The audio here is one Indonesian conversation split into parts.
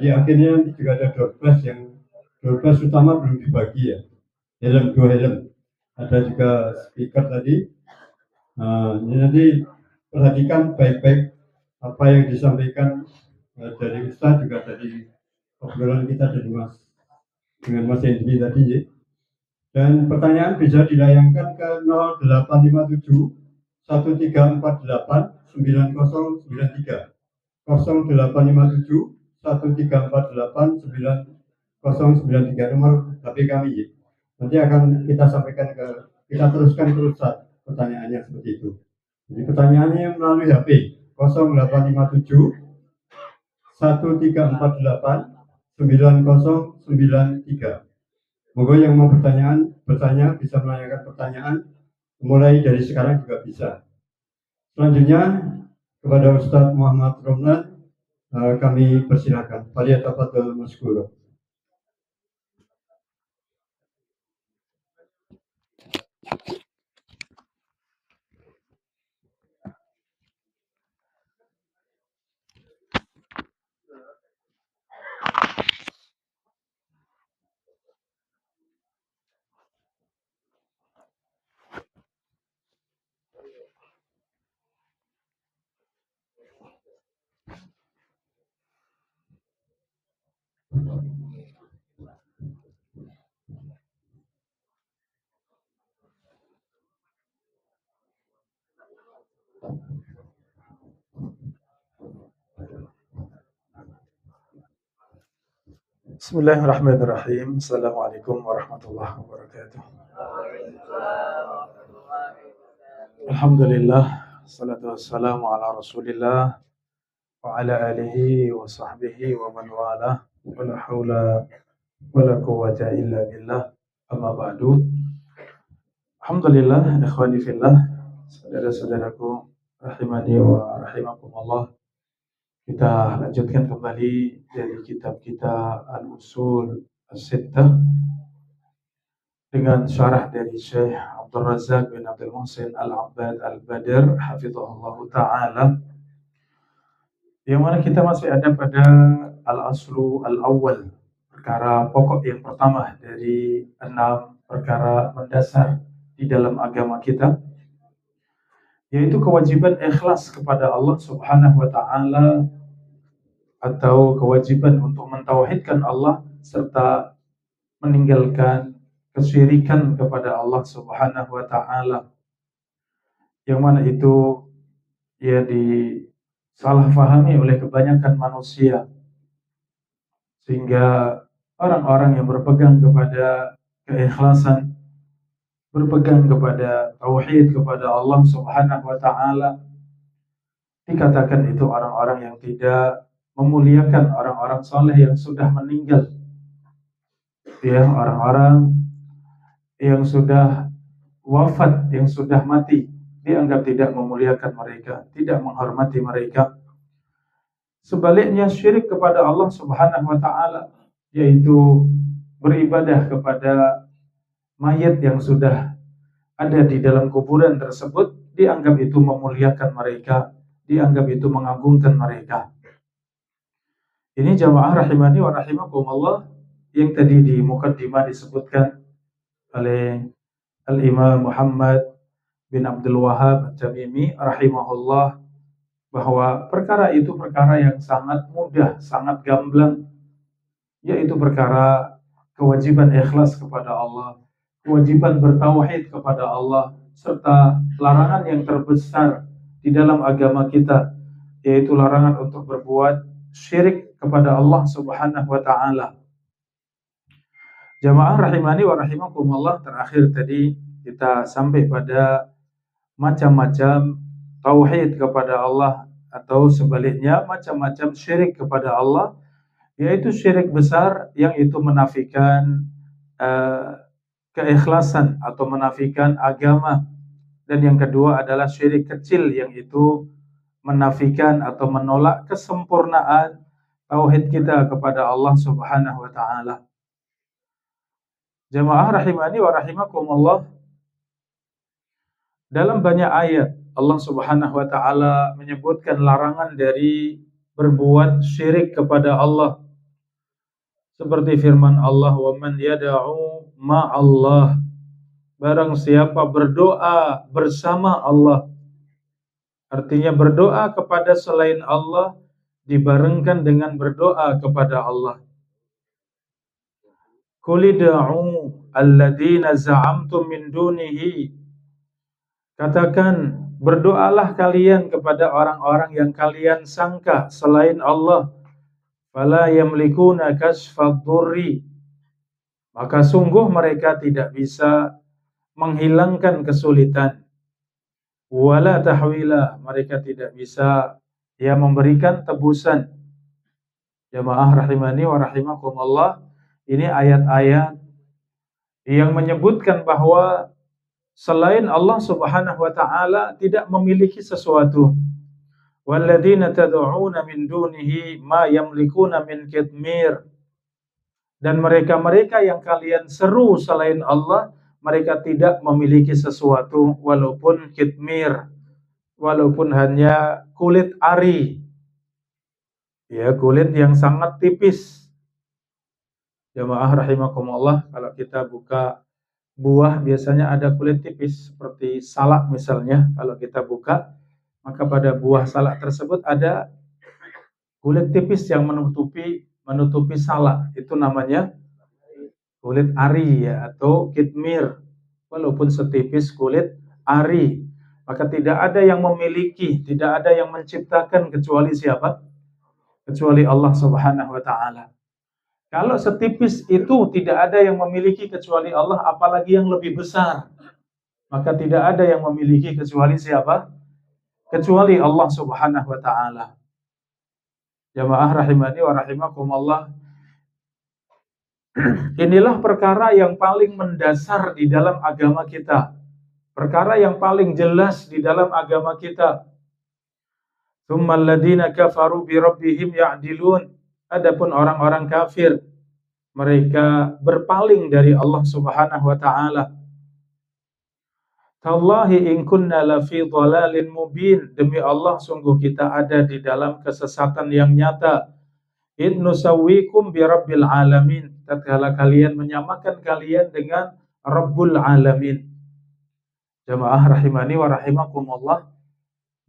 Jadi akhirnya nanti juga ada door prize utama belum dibagi ya. Dua helm. Ada juga speaker tadi. Ini nanti perhatikan baik-baik apa yang disampaikan dari Ustaz, juga dari obrolan kita dengan Mas Hendri tadi ya. Dan pertanyaan bisa dilayangkan ke 0857 1348 9093 0857 1348 9093 nomor HP kami ya. Nanti akan kita sampaikan kita teruskan ke Ustaz pertanyaannya seperti itu. Jadi pertanyaannya melalui HP 0857 1348 9093. Monggo yang mau bertanya bisa menanyakan pertanyaan mulai dari sekarang juga bisa. Selanjutnya kepada Ustadz Muhammad Romlan kami persilakan. Falyatafadhal mashkura. Bismillahirrahmanirrahim. Assalamualaikum warahmatullahi wabarakatuh. Alhamdulillah, salatu wassalamu ala rasulillah wa ala alihi wa sahbihi wa man wala wa la hawla wa la quwwata illa billah, amma ba'du. Alhamdulillah, ikhwani fillah, saudara-saudaraku rahimani wa rahimakumullah. Kita lanjutkan kembali dari kitab kita Al-Usul As-Sittah dengan syarah dari Syekh Abdul Razak bin Abdul Muhsin Al-Abbad Al-Badr hafizahullah ta'ala, yang mana kita masih ada pada Al-Aslu Al-Awwal, perkara pokok yang pertama dari 6 perkara mendasar di dalam agama kita, yaitu kewajiban ikhlas kepada Allah Subhanahu wa ta'ala, atau kewajiban untuk mentauhidkan Allah serta meninggalkan kesyirikan kepada Allah Subhanahu wa ta'ala, yang mana itu ya disalahfahami oleh kebanyakan manusia, sehingga orang-orang yang berpegang kepada keikhlasan, berpegang kepada tauhid kepada Allah Subhanahu wa ta'ala, dikatakan itu orang-orang yang tidak memuliakan orang-orang saleh yang sudah meninggal. Ya, orang-orang yang sudah wafat, yang sudah mati, dianggap tidak memuliakan mereka, tidak menghormati mereka. Sebaliknya syirik kepada Allah Subhanahu wa ta'ala, yaitu beribadah kepada mayat yang sudah ada di dalam kuburan tersebut, dianggap itu memuliakan mereka, dianggap itu mengagungkan mereka. Ini jamaah rahimani wa rahimakumullah, yang tadi di muqaddimah disebutkan oleh Al-Imam Muhammad bin Abdul Wahhab At-Tamimi rahimahullah, bahwa perkara itu perkara yang sangat mudah, sangat gamblang, yaitu perkara kewajiban ikhlas kepada Allah, kewajiban bertauhid kepada Allah, serta larangan yang terbesar di dalam agama kita, yaitu larangan untuk berbuat syirik kepada Allah Subhanahu wa ta'ala. Jamaah rahimani wa rahimakumullah, terakhir tadi kita sampai pada macam-macam tauhid kepada Allah, atau sebaliknya macam-macam syirik kepada Allah, yaitu syirik besar yang itu menafikan keikhlasan atau menafikan agama, dan yang kedua adalah syirik kecil yang itu menafikan atau menolak kesempurnaan tauhid kita kepada Allah Subhanahu wa ta'ala. Jamaah rahimani wa rahimakumullah, dalam banyak ayat Allah Subhanahu wa ta'ala menyebutkan larangan dari berbuat syirik kepada Allah. Seperti firman Allah, "Wa man yad'u ma'allah." Barang siapa berdoa bersama Allah, artinya berdoa kepada selain Allah dibarengkan dengan berdoa kepada Allah. Qul id'u alladzina za'amtum min dunihi. Katakan, berdoalah kalian kepada orang-orang yang kalian sangka selain Allah. Fala yamlikuna kashfad dhurri. Maka sungguh mereka tidak bisa menghilangkan kesulitan. Wala tahwila, mereka tidak bisa memberikan tebusan. Jamaah rahimani wa rahimakumullah, ini ayat-ayat yang menyebutkan bahwa selain Allah Subhanahu wa taala tidak memiliki sesuatu. Walladzina tad'una min dunihi ma yamlikuna min qitmir. Dan mereka-mereka yang kalian seru selain Allah, mereka tidak memiliki sesuatu walaupun kitmir, walaupun hanya kulit ari. Ya, kulit yang sangat tipis. Jamaah rahimakumullah, kalau kita buka buah biasanya ada kulit tipis seperti salak misalnya. Kalau kita buka, maka pada buah salak tersebut ada kulit tipis yang menutupi salak. Itu namanya kulit ari ya, atau kitmir. Walaupun setipis kulit ari, maka tidak ada yang memiliki, tidak ada yang menciptakan kecuali siapa? Kecuali Allah Subhanahu wa taala. Kalau setipis itu tidak ada yang memiliki kecuali Allah, apalagi yang lebih besar, maka tidak ada yang memiliki kecuali siapa? Kecuali Allah Subhanahu wa taala. Jamaah rahimani wa rahimakumullah. Inilah perkara yang paling mendasar di dalam agama kita. Perkara yang paling jelas di dalam agama kita. Tsummal ladzina kafaru bi rabbihim ya'dilun. Adapun orang-orang kafir, mereka berpaling dari Allah Subhanahu wa taala. Tallahi in kunna lafi dhalalin mubin. Demi Allah, sungguh kita ada di dalam kesesatan yang nyata. Id nusawwikum bi rabbil alamin. Tatkala kalian menyamakan kalian dengan Rabbul Alamin. Jamaah rahimani wa rahimakumullah,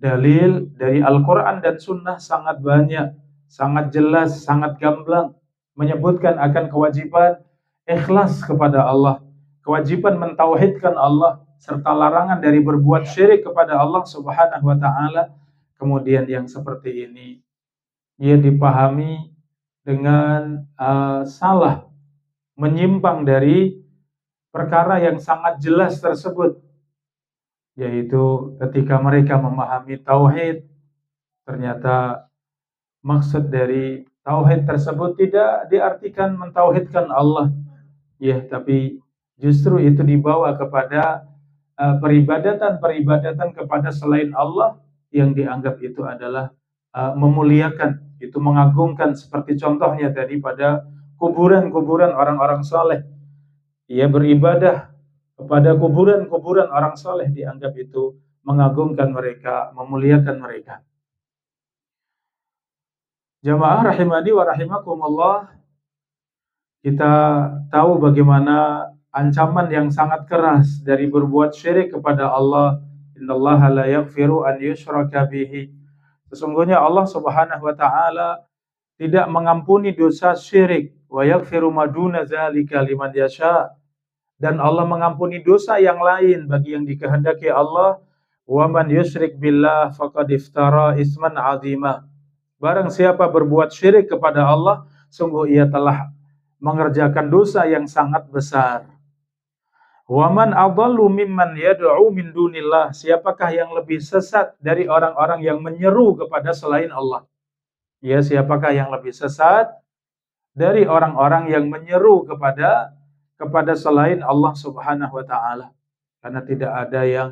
dalil dari Al-Quran dan Sunnah sangat banyak, sangat jelas, sangat gamblang, menyebutkan akan kewajiban ikhlas kepada Allah, kewajiban mentauhidkan Allah, serta larangan dari berbuat syirik kepada Allah Subhanahu wa taala. Kemudian yang seperti ini ia dipahami dengan salah, menyimpang dari perkara yang sangat jelas tersebut, yaitu ketika mereka memahami tauhid, ternyata maksud dari tauhid tersebut tidak diartikan mentauhidkan Allah, ya, tapi justru itu dibawa kepada peribadatan kepada selain Allah yang dianggap itu adalah memuliakan, itu mengagungkan, seperti contohnya tadi pada kuburan-kuburan orang-orang saleh. Ia beribadah kepada kuburan-kuburan orang saleh, dianggap itu mengagungkan mereka, memuliakan mereka. Jamaah rahimani wa rahimakumullah, kita tahu bagaimana ancaman yang sangat keras dari berbuat syirik kepada Allah. Innallaha la yaghfiru an yushraka bihi. Sesungguhnya Allah Subhanahu wa taala tidak mengampuni dosa syirik. Wa yaghfiru ma duna dzalika liman yasha. Dan Allah mengampuni dosa yang lain bagi yang dikehendaki Allah. Wa man yusyrik billah faqad iftara isman 'azima. Barang siapa berbuat syirik kepada Allah, sungguh ia telah mengerjakan dosa yang sangat besar. Wa man adallu mimman yad'u min dunillah. Siapakah yang lebih sesat dari orang-orang yang menyeru kepada selain Allah? Ya, siapakah yang lebih sesat dari orang-orang yang menyeru kepada selain Allah Subhanahu wa taala? Karena tidak ada yang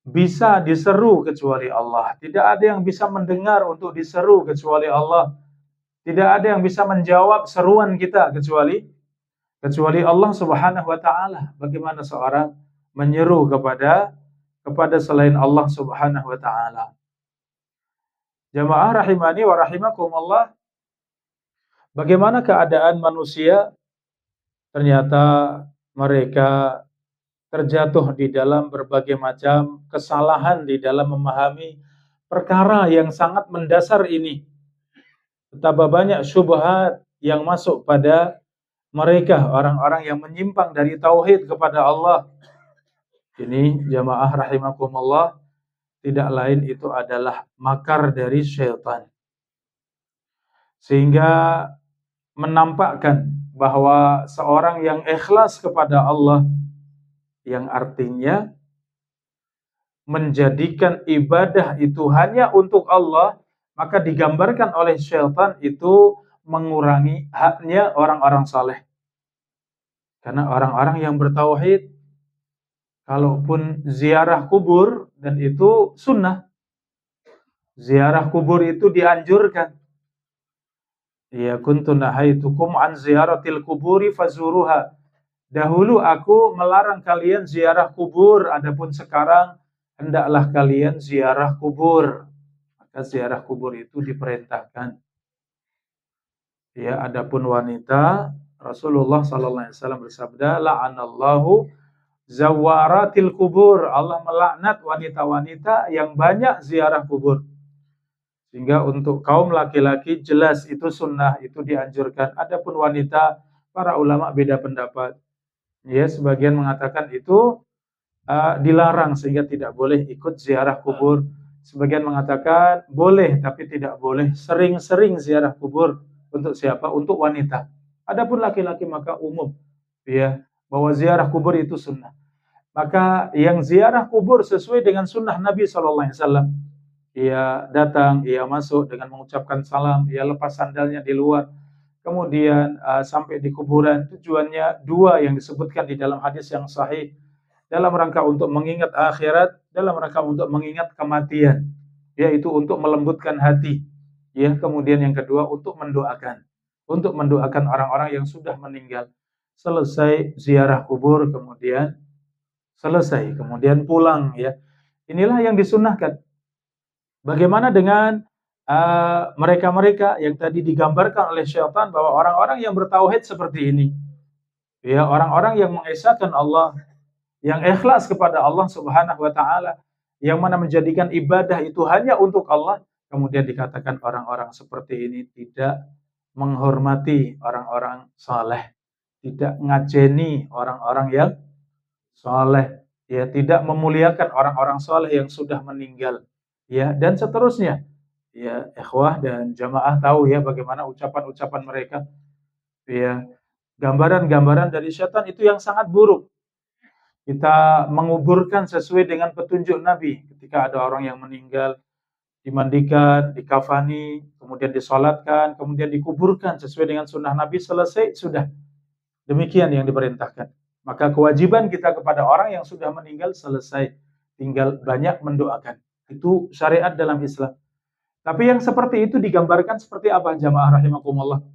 bisa diseru kecuali Allah. Tidak ada yang bisa mendengar untuk diseru kecuali Allah. Tidak ada yang bisa menjawab seruan kita kecuali Allah Subhanahu wa taala. Bagaimana seorang menyeru kepada selain Allah Subhanahu wa taala? Jamaah rahimani wa rahimakumullah, Bagaimana keadaan manusia? Ternyata mereka terjatuh di dalam berbagai macam kesalahan di dalam memahami perkara yang sangat mendasar ini. Betapa banyak syubhat yang masuk pada mereka, orang-orang yang menyimpang dari tauhid kepada Allah. Ini jamaah rahimakumullah, tidak lain itu adalah makar dari syaitan. Sehingga menampakkan bahwa seorang yang ikhlas kepada Allah, yang artinya menjadikan ibadah itu hanya untuk Allah, maka digambarkan oleh syaitan itu mengurangi haknya orang-orang saleh. Karena orang-orang yang bertauhid, kalaupun ziarah kubur, dan itu sunnah, ziarah kubur itu dianjurkan. Ya kuntu nahaitukum an ziyaratil kuburi fazuruha. Dahulu aku melarang kalian ziarah kubur, adapun sekarang hendaklah kalian ziarah kubur. Maka ziarah kubur itu diperintahkan. Ya, adapun wanita, Rasulullah sallallahu alaihi wasallam bersabda, la'anallahu zawaratil kubur. Allah melaknat wanita-wanita yang banyak ziarah kubur. Sehingga untuk kaum laki-laki jelas itu sunnah, itu dianjurkan. Adapun wanita, para ulama beda pendapat. Ya, sebagian mengatakan itu dilarang sehingga tidak boleh ikut ziarah kubur. Sebagian mengatakan boleh tapi tidak boleh sering-sering ziarah kubur. Untuk siapa? Untuk wanita. Adapun laki-laki maka umum, ya, bahwa ziarah kubur itu sunnah. Maka yang ziarah kubur sesuai dengan sunnah Nabi SAW, ia datang, ia masuk dengan mengucapkan salam, ia lepas sandalnya di luar, kemudian sampai di kuburan. Tujuannya dua yang disebutkan di dalam hadis yang sahih, dalam rangka untuk mengingat akhirat, dalam rangka untuk mengingat kematian, yaitu untuk melembutkan hati. Ya, kemudian yang kedua untuk mendoakan orang-orang yang sudah meninggal. Selesai ziarah kubur, kemudian selesai, kemudian pulang, ya. Inilah yang disunnahkan. Bagaimana dengan mereka-mereka yang tadi digambarkan oleh syaitan bahwa orang-orang yang bertauhid seperti ini, ya, orang-orang yang mengesahkan Allah, yang ikhlas kepada Allah Subhanahu wa taala, yang mana menjadikan ibadah itu hanya untuk Allah, kemudian dikatakan orang-orang seperti ini tidak menghormati orang-orang saleh, tidak ngajeni orang-orang yang saleh, ya, tidak memuliakan orang-orang saleh yang sudah meninggal, ya, dan seterusnya. Ya, ikhwah dan jamaah tahu ya bagaimana ucapan-ucapan mereka. Ya, gambaran-gambaran dari syaitan itu yang sangat buruk. Kita menguburkan sesuai dengan petunjuk Nabi. Ketika ada orang yang meninggal, dimandikan, dikafani, kemudian disolatkan, kemudian dikuburkan sesuai dengan sunnah Nabi, selesai, sudah. Demikian yang diperintahkan. Maka kewajiban kita kepada orang yang sudah meninggal selesai. Tinggal banyak mendoakan. Itu syariat dalam Islam. Tapi yang seperti itu digambarkan seperti apa, jamaah rahimakumullah?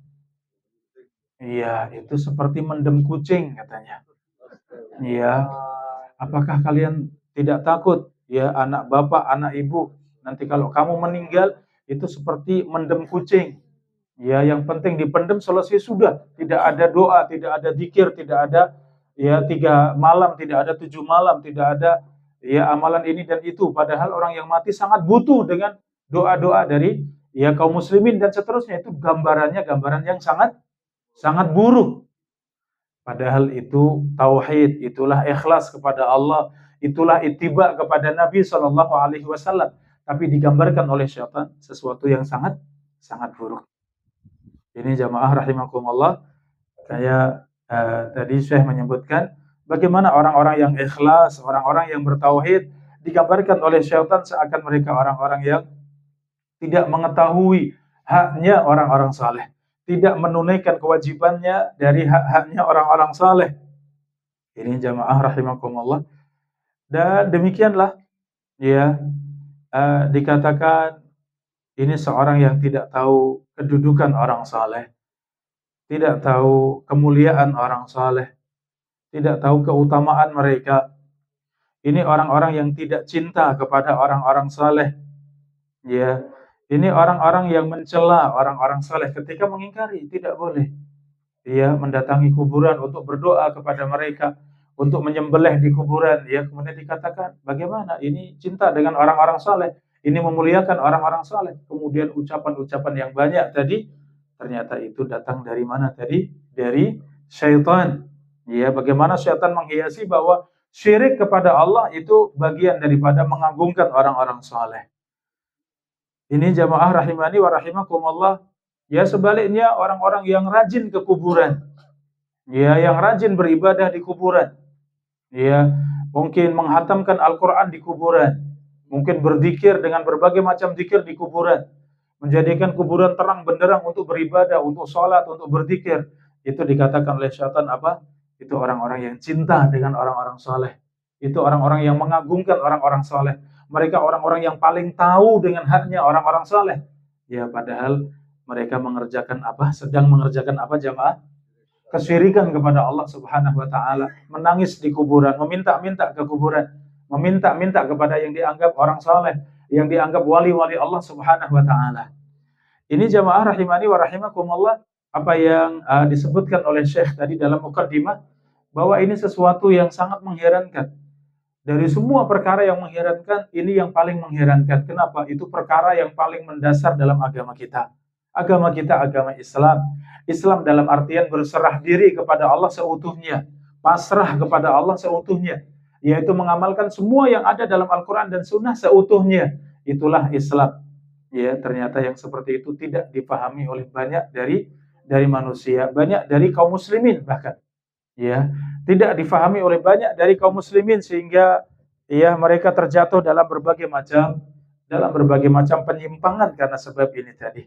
Iya, itu seperti mendem kucing katanya. Iya. Apakah kalian tidak takut, ya, anak bapak, anak ibu, nanti kalau kamu meninggal itu seperti mendem kucing. Ya, yang penting dipendem, selesai, sudah. Tidak ada doa, tidak ada zikir, tidak ada, ya, 3 malam, tidak ada 7 malam, tidak ada, ya, amalan ini dan itu. Padahal orang yang mati sangat butuh dengan doa-doa dari, ya, kaum muslimin dan seterusnya. Itu gambarannya gambaran yang sangat sangat buruk. Padahal itu tauhid, itulah ikhlas kepada Allah, itulah ittiba kepada Nabi Shallallahu Alaihi Wasallam. Tapi digambarkan oleh syaitan sesuatu yang sangat sangat buruk. Ini jamaah rahimakumullah. Saya tadi Syekh menyebutkan bagaimana orang-orang yang ikhlas, orang-orang yang bertauhid digambarkan oleh syaitan seakan mereka orang-orang yang tidak mengetahui haknya orang-orang saleh, tidak menunaikan kewajibannya dari hak-haknya orang-orang saleh. Ini jamaah rahimakumullah. Dan demikianlah, ya, dikatakan ini seorang yang tidak tahu kedudukan orang saleh, tidak tahu kemuliaan orang saleh, tidak tahu keutamaan mereka. Ini orang-orang yang tidak cinta kepada orang-orang saleh. Ya, Ini orang-orang yang mencela orang-orang saleh ketika mengingkari, tidak boleh. Dia mendatangi kuburan untuk berdoa kepada mereka, untuk menyembelih di kuburan, ya. Kemudian dikatakan, bagaimana ini cinta dengan orang-orang saleh, ini memuliakan orang-orang saleh. Kemudian ucapan-ucapan yang banyak tadi, ternyata itu datang dari mana tadi? Dari syaitan. Ya, bagaimana syaitan menghiasi bahwa syirik kepada Allah itu bagian daripada mengagungkan orang-orang saleh. Ini jamaah rahimani wa rahimakumullah. Ya, sebaliknya orang-orang yang rajin ke kuburan, ya, yang rajin beribadah di kuburan, ya, mungkin menghatamkan Al-Quran di kuburan, mungkin berzikir dengan berbagai macam zikir di kuburan, menjadikan kuburan terang benderang untuk beribadah, untuk sholat, untuk berzikir. Itu dikatakan oleh syaitan apa? Itu orang-orang yang cinta dengan orang-orang saleh. Itu orang-orang yang mengagungkan orang-orang saleh. Mereka orang-orang yang paling tahu dengan haknya orang-orang saleh. Ya, padahal mereka mengerjakan apa? Sedang mengerjakan apa, jamaah? Kesyirikan kepada Allah Subhanahu wa taala, menangis di kuburan, meminta-minta ke kuburan, meminta-minta kepada yang dianggap orang saleh, yang dianggap wali-wali Allah Subhanahu wa taala. Ini jamaah rahimani wa rahimakumullah, apa yang disebutkan oleh Syekh tadi dalam mukaddimah, bahwa ini sesuatu yang sangat mengherankan. Dari semua perkara yang mengherankan, ini yang paling mengherankan. Kenapa? Itu perkara yang paling mendasar dalam agama kita. Agama kita agama Islam. Islam dalam artian berserah diri kepada Allah seutuhnya, pasrah kepada Allah seutuhnya, yaitu mengamalkan semua yang ada dalam Al-Quran dan Sunnah seutuhnya. Itulah Islam. Ya, ternyata yang seperti itu tidak dipahami oleh banyak dari manusia, banyak dari kaum muslimin bahkan. Ya, tidak difahami oleh banyak dari kaum muslimin, sehingga ya mereka terjatuh dalam berbagai macam penyimpangan karena sebab ini tadi.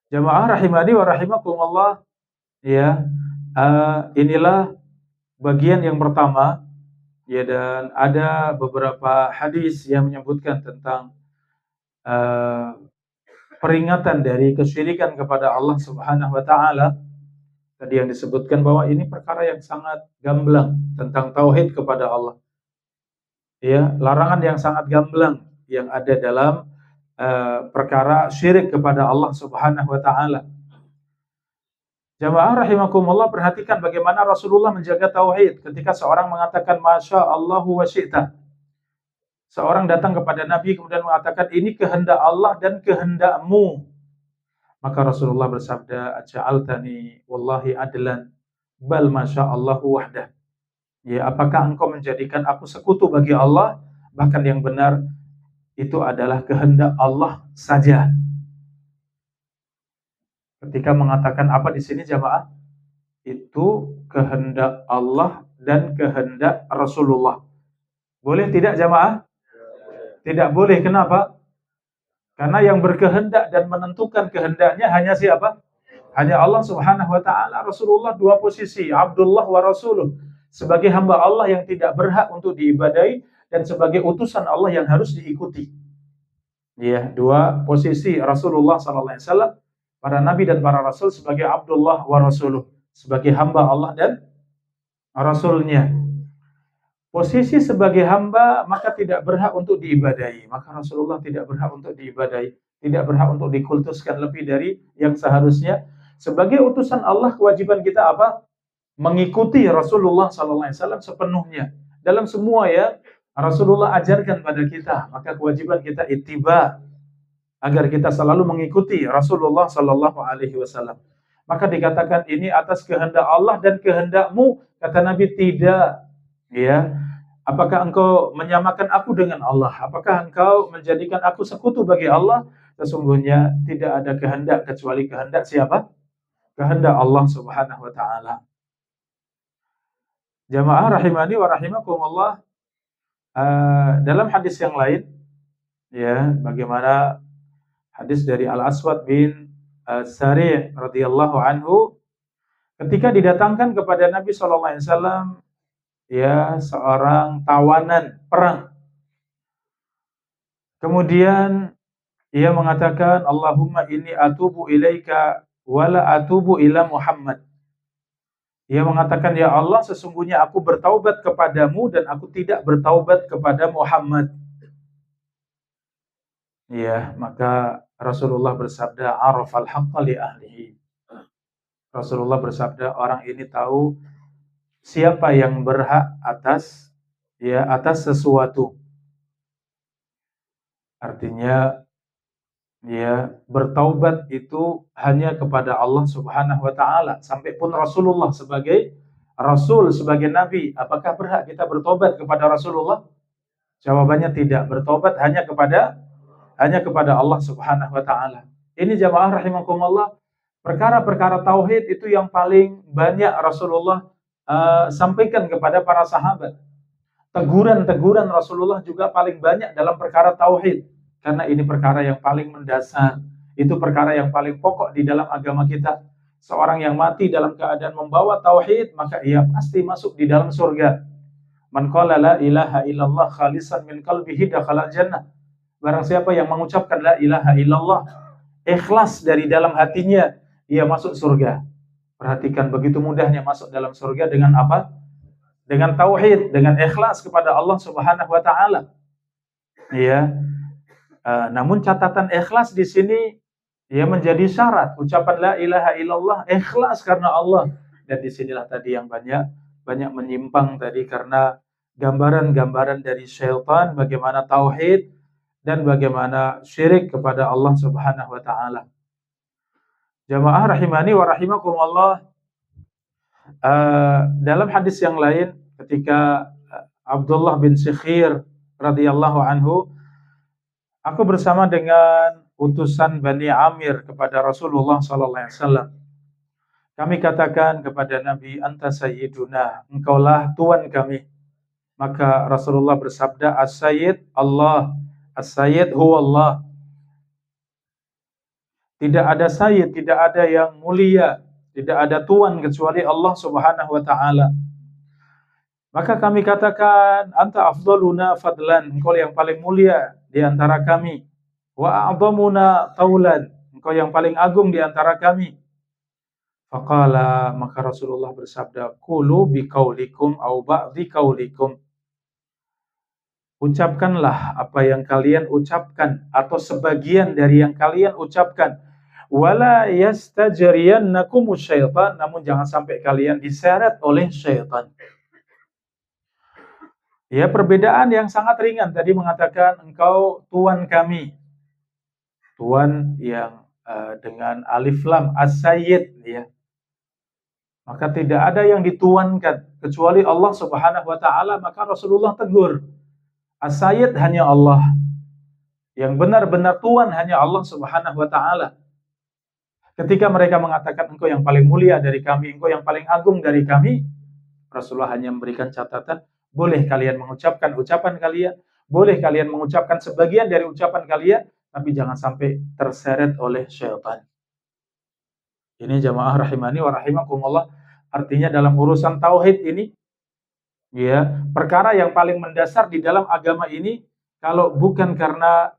Jamaah rahimani wa rahimakumullah, ya, inilah bagian yang pertama, ya, dan ada beberapa hadis yang menyebutkan tentang peringatan dari kesyirikan kepada Allah Subhanahu wa taala. Tadi yang disebutkan bahwa ini perkara yang sangat gamblang tentang tauhid kepada Allah. Ya, larangan yang sangat gamblang yang ada dalam perkara syirik kepada Allah Subhanahu wa taala. Jamaah rahimakumullah, perhatikan bagaimana Rasulullah menjaga tauhid ketika seorang mengatakan masya Allahu wa syi'ta. Seorang datang kepada Nabi kemudian mengatakan ini kehendak Allah dan kehendakmu. Maka Rasulullah bersabda, aja'altani wallahi adlan bal masya Allahu wahdah. Ya, apakah engkau menjadikan aku sekutu bagi Allah? Bahkan yang benar itu adalah kehendak Allah saja. Ketika mengatakan apa di sini jamaah? Itu kehendak Allah dan kehendak Rasulullah. Boleh tidak jamaah? Tidak boleh. Kenapa? Karena yang berkehendak dan menentukan kehendaknya hanya siapa? Hanya Allah Subhanahu wa taala. Rasulullah dua posisi, Abdullah wa Rasuluh, sebagai hamba Allah yang tidak berhak untuk diibadahi dan sebagai utusan Allah yang harus diikuti. Ya, dua posisi Rasulullah sallallahu alaihi wasallam, para nabi dan para rasul sebagai Abdullah wa Rasuluh, sebagai hamba Allah dan Rasulnya. Posisi sebagai hamba maka tidak berhak untuk diibadahi. Maka Rasulullah tidak berhak untuk diibadahi, tidak berhak untuk dikultuskan lebih dari yang seharusnya. Sebagai utusan Allah, kewajiban kita apa? Mengikuti Rasulullah SAW sepenuhnya. Dalam semua ya, Rasulullah ajarkan pada kita. Maka kewajiban kita ittiba, agar kita selalu mengikuti Rasulullah SAW. Maka dikatakan ini atas kehendak Allah dan kehendakmu. Kata Nabi, tidak. Ya, apakah engkau menyamakan aku dengan Allah? Apakah engkau menjadikan aku sekutu bagi Allah? Sesungguhnya tidak ada kehendak kecuali kehendak siapa? Kehendak Allah Subhanahu wa taala. Jamaah rahimani wa rahimakumullah, dalam hadis yang lain, ya, bagaimana hadis dari Al-Aswad bin Sari' radhiyallahu anhu, ketika didatangkan kepada Nabi sallallahu alaihi wasallam, ya, seorang tawanan perang. Kemudian ia mengatakan, Allahumma inni atubu ilaika wala atubu ila Muhammad. Ia mengatakan, ya Allah, sesungguhnya aku bertaubat kepadamu dan aku tidak bertaubat kepada Muhammad. Ya, maka Rasulullah bersabda, "Arafal haqqa li ahlihi." Rasulullah bersabda, orang ini tahu siapa yang berhak atas sesuatu. Artinya bertaubat itu hanya kepada Allah Subhanahu wa taala. Sampai pun Rasulullah sebagai rasul, sebagai nabi, apakah berhak kita bertobat kepada Rasulullah? Jawabannya tidak. Bertobat hanya kepada Allah Subhanahu wa taala. Ini jamaah rahimakumullah, perkara-perkara tauhid itu yang paling banyak Rasulullah sampaikan kepada para sahabat. Teguran-teguran Rasulullah juga paling banyak dalam perkara tauhid, karena ini perkara yang paling mendasar. Itu perkara yang paling pokok di dalam agama kita. Seorang yang mati dalam keadaan membawa tauhid, maka ia pasti masuk di dalam surga. Man qala la ilaha illallah khalisan min qalbihi dakhala jannah. Barang siapa yang mengucapkan la ilaha illallah ikhlas dari dalam hatinya, ia masuk surga. Perhatikan begitu mudahnya masuk dalam surga dengan apa? Dengan tauhid, dengan ikhlas kepada Allah Subhanahu wa taala. Namun catatan ikhlas di sini menjadi syarat. Ucapan la ilaha illallah ikhlas karena Allah. Dan disinilah tadi yang banyak menyimpang tadi, karena gambaran-gambaran dari syaitan bagaimana tauhid dan bagaimana syirik kepada Allah Subhanahu wa taala. Jamaah rahimani wa rahimakumullah, dalam hadis yang lain ketika Abdullah bin Sikhir radhiyallahu anhu, aku bersama dengan utusan Bani Amir kepada Rasulullah sallallahu alaihi wasallam. Kami katakan kepada Nabi, anta sayyiduna, engkaulah tuan kami. Maka Rasulullah bersabda, as-sayyid Allah, as-sayyid huwa Allah. Tidak ada sayyid, tidak ada yang mulia, tidak ada tuan kecuali Allah Subhanahu wa taala. Maka kami katakan, anta afdaluna fadlan, engkau yang paling mulia di antara kami. Wa a'dhamuna taulan, engkau yang paling agung di antara kami. Faqala, maka Rasulullah bersabda, qulu biqaulikum au ba'dhi qaulikum. Ucapkanlah apa yang kalian ucapkan atau sebagian dari yang kalian ucapkan. Wala yastajriyannakumus syaitan, namun jangan sampai kalian diseret oleh syaitan. Perbedaan yang sangat ringan tadi mengatakan engkau tuan kami. Tuan yang dengan alif lam as-sayyid Maka tidak ada yang dituankan kecuali Allah Subhanahu wa taala, maka Rasulullah tegur. As-sayyid hanya Allah. Yang benar-benar tuan hanya Allah Subhanahu wa taala. Ketika mereka mengatakan engkau yang paling mulia dari kami, engkau yang paling agung dari kami, Rasulullah hanya memberikan catatan, boleh kalian mengucapkan ucapan kalian, boleh kalian mengucapkan sebagian dari ucapan kalian, tapi jangan sampai terseret oleh syaitan. Ini jamaah rahimani wa rahimakumullah, artinya dalam urusan tauhid ini, perkara yang paling mendasar di dalam agama ini, kalau bukan karena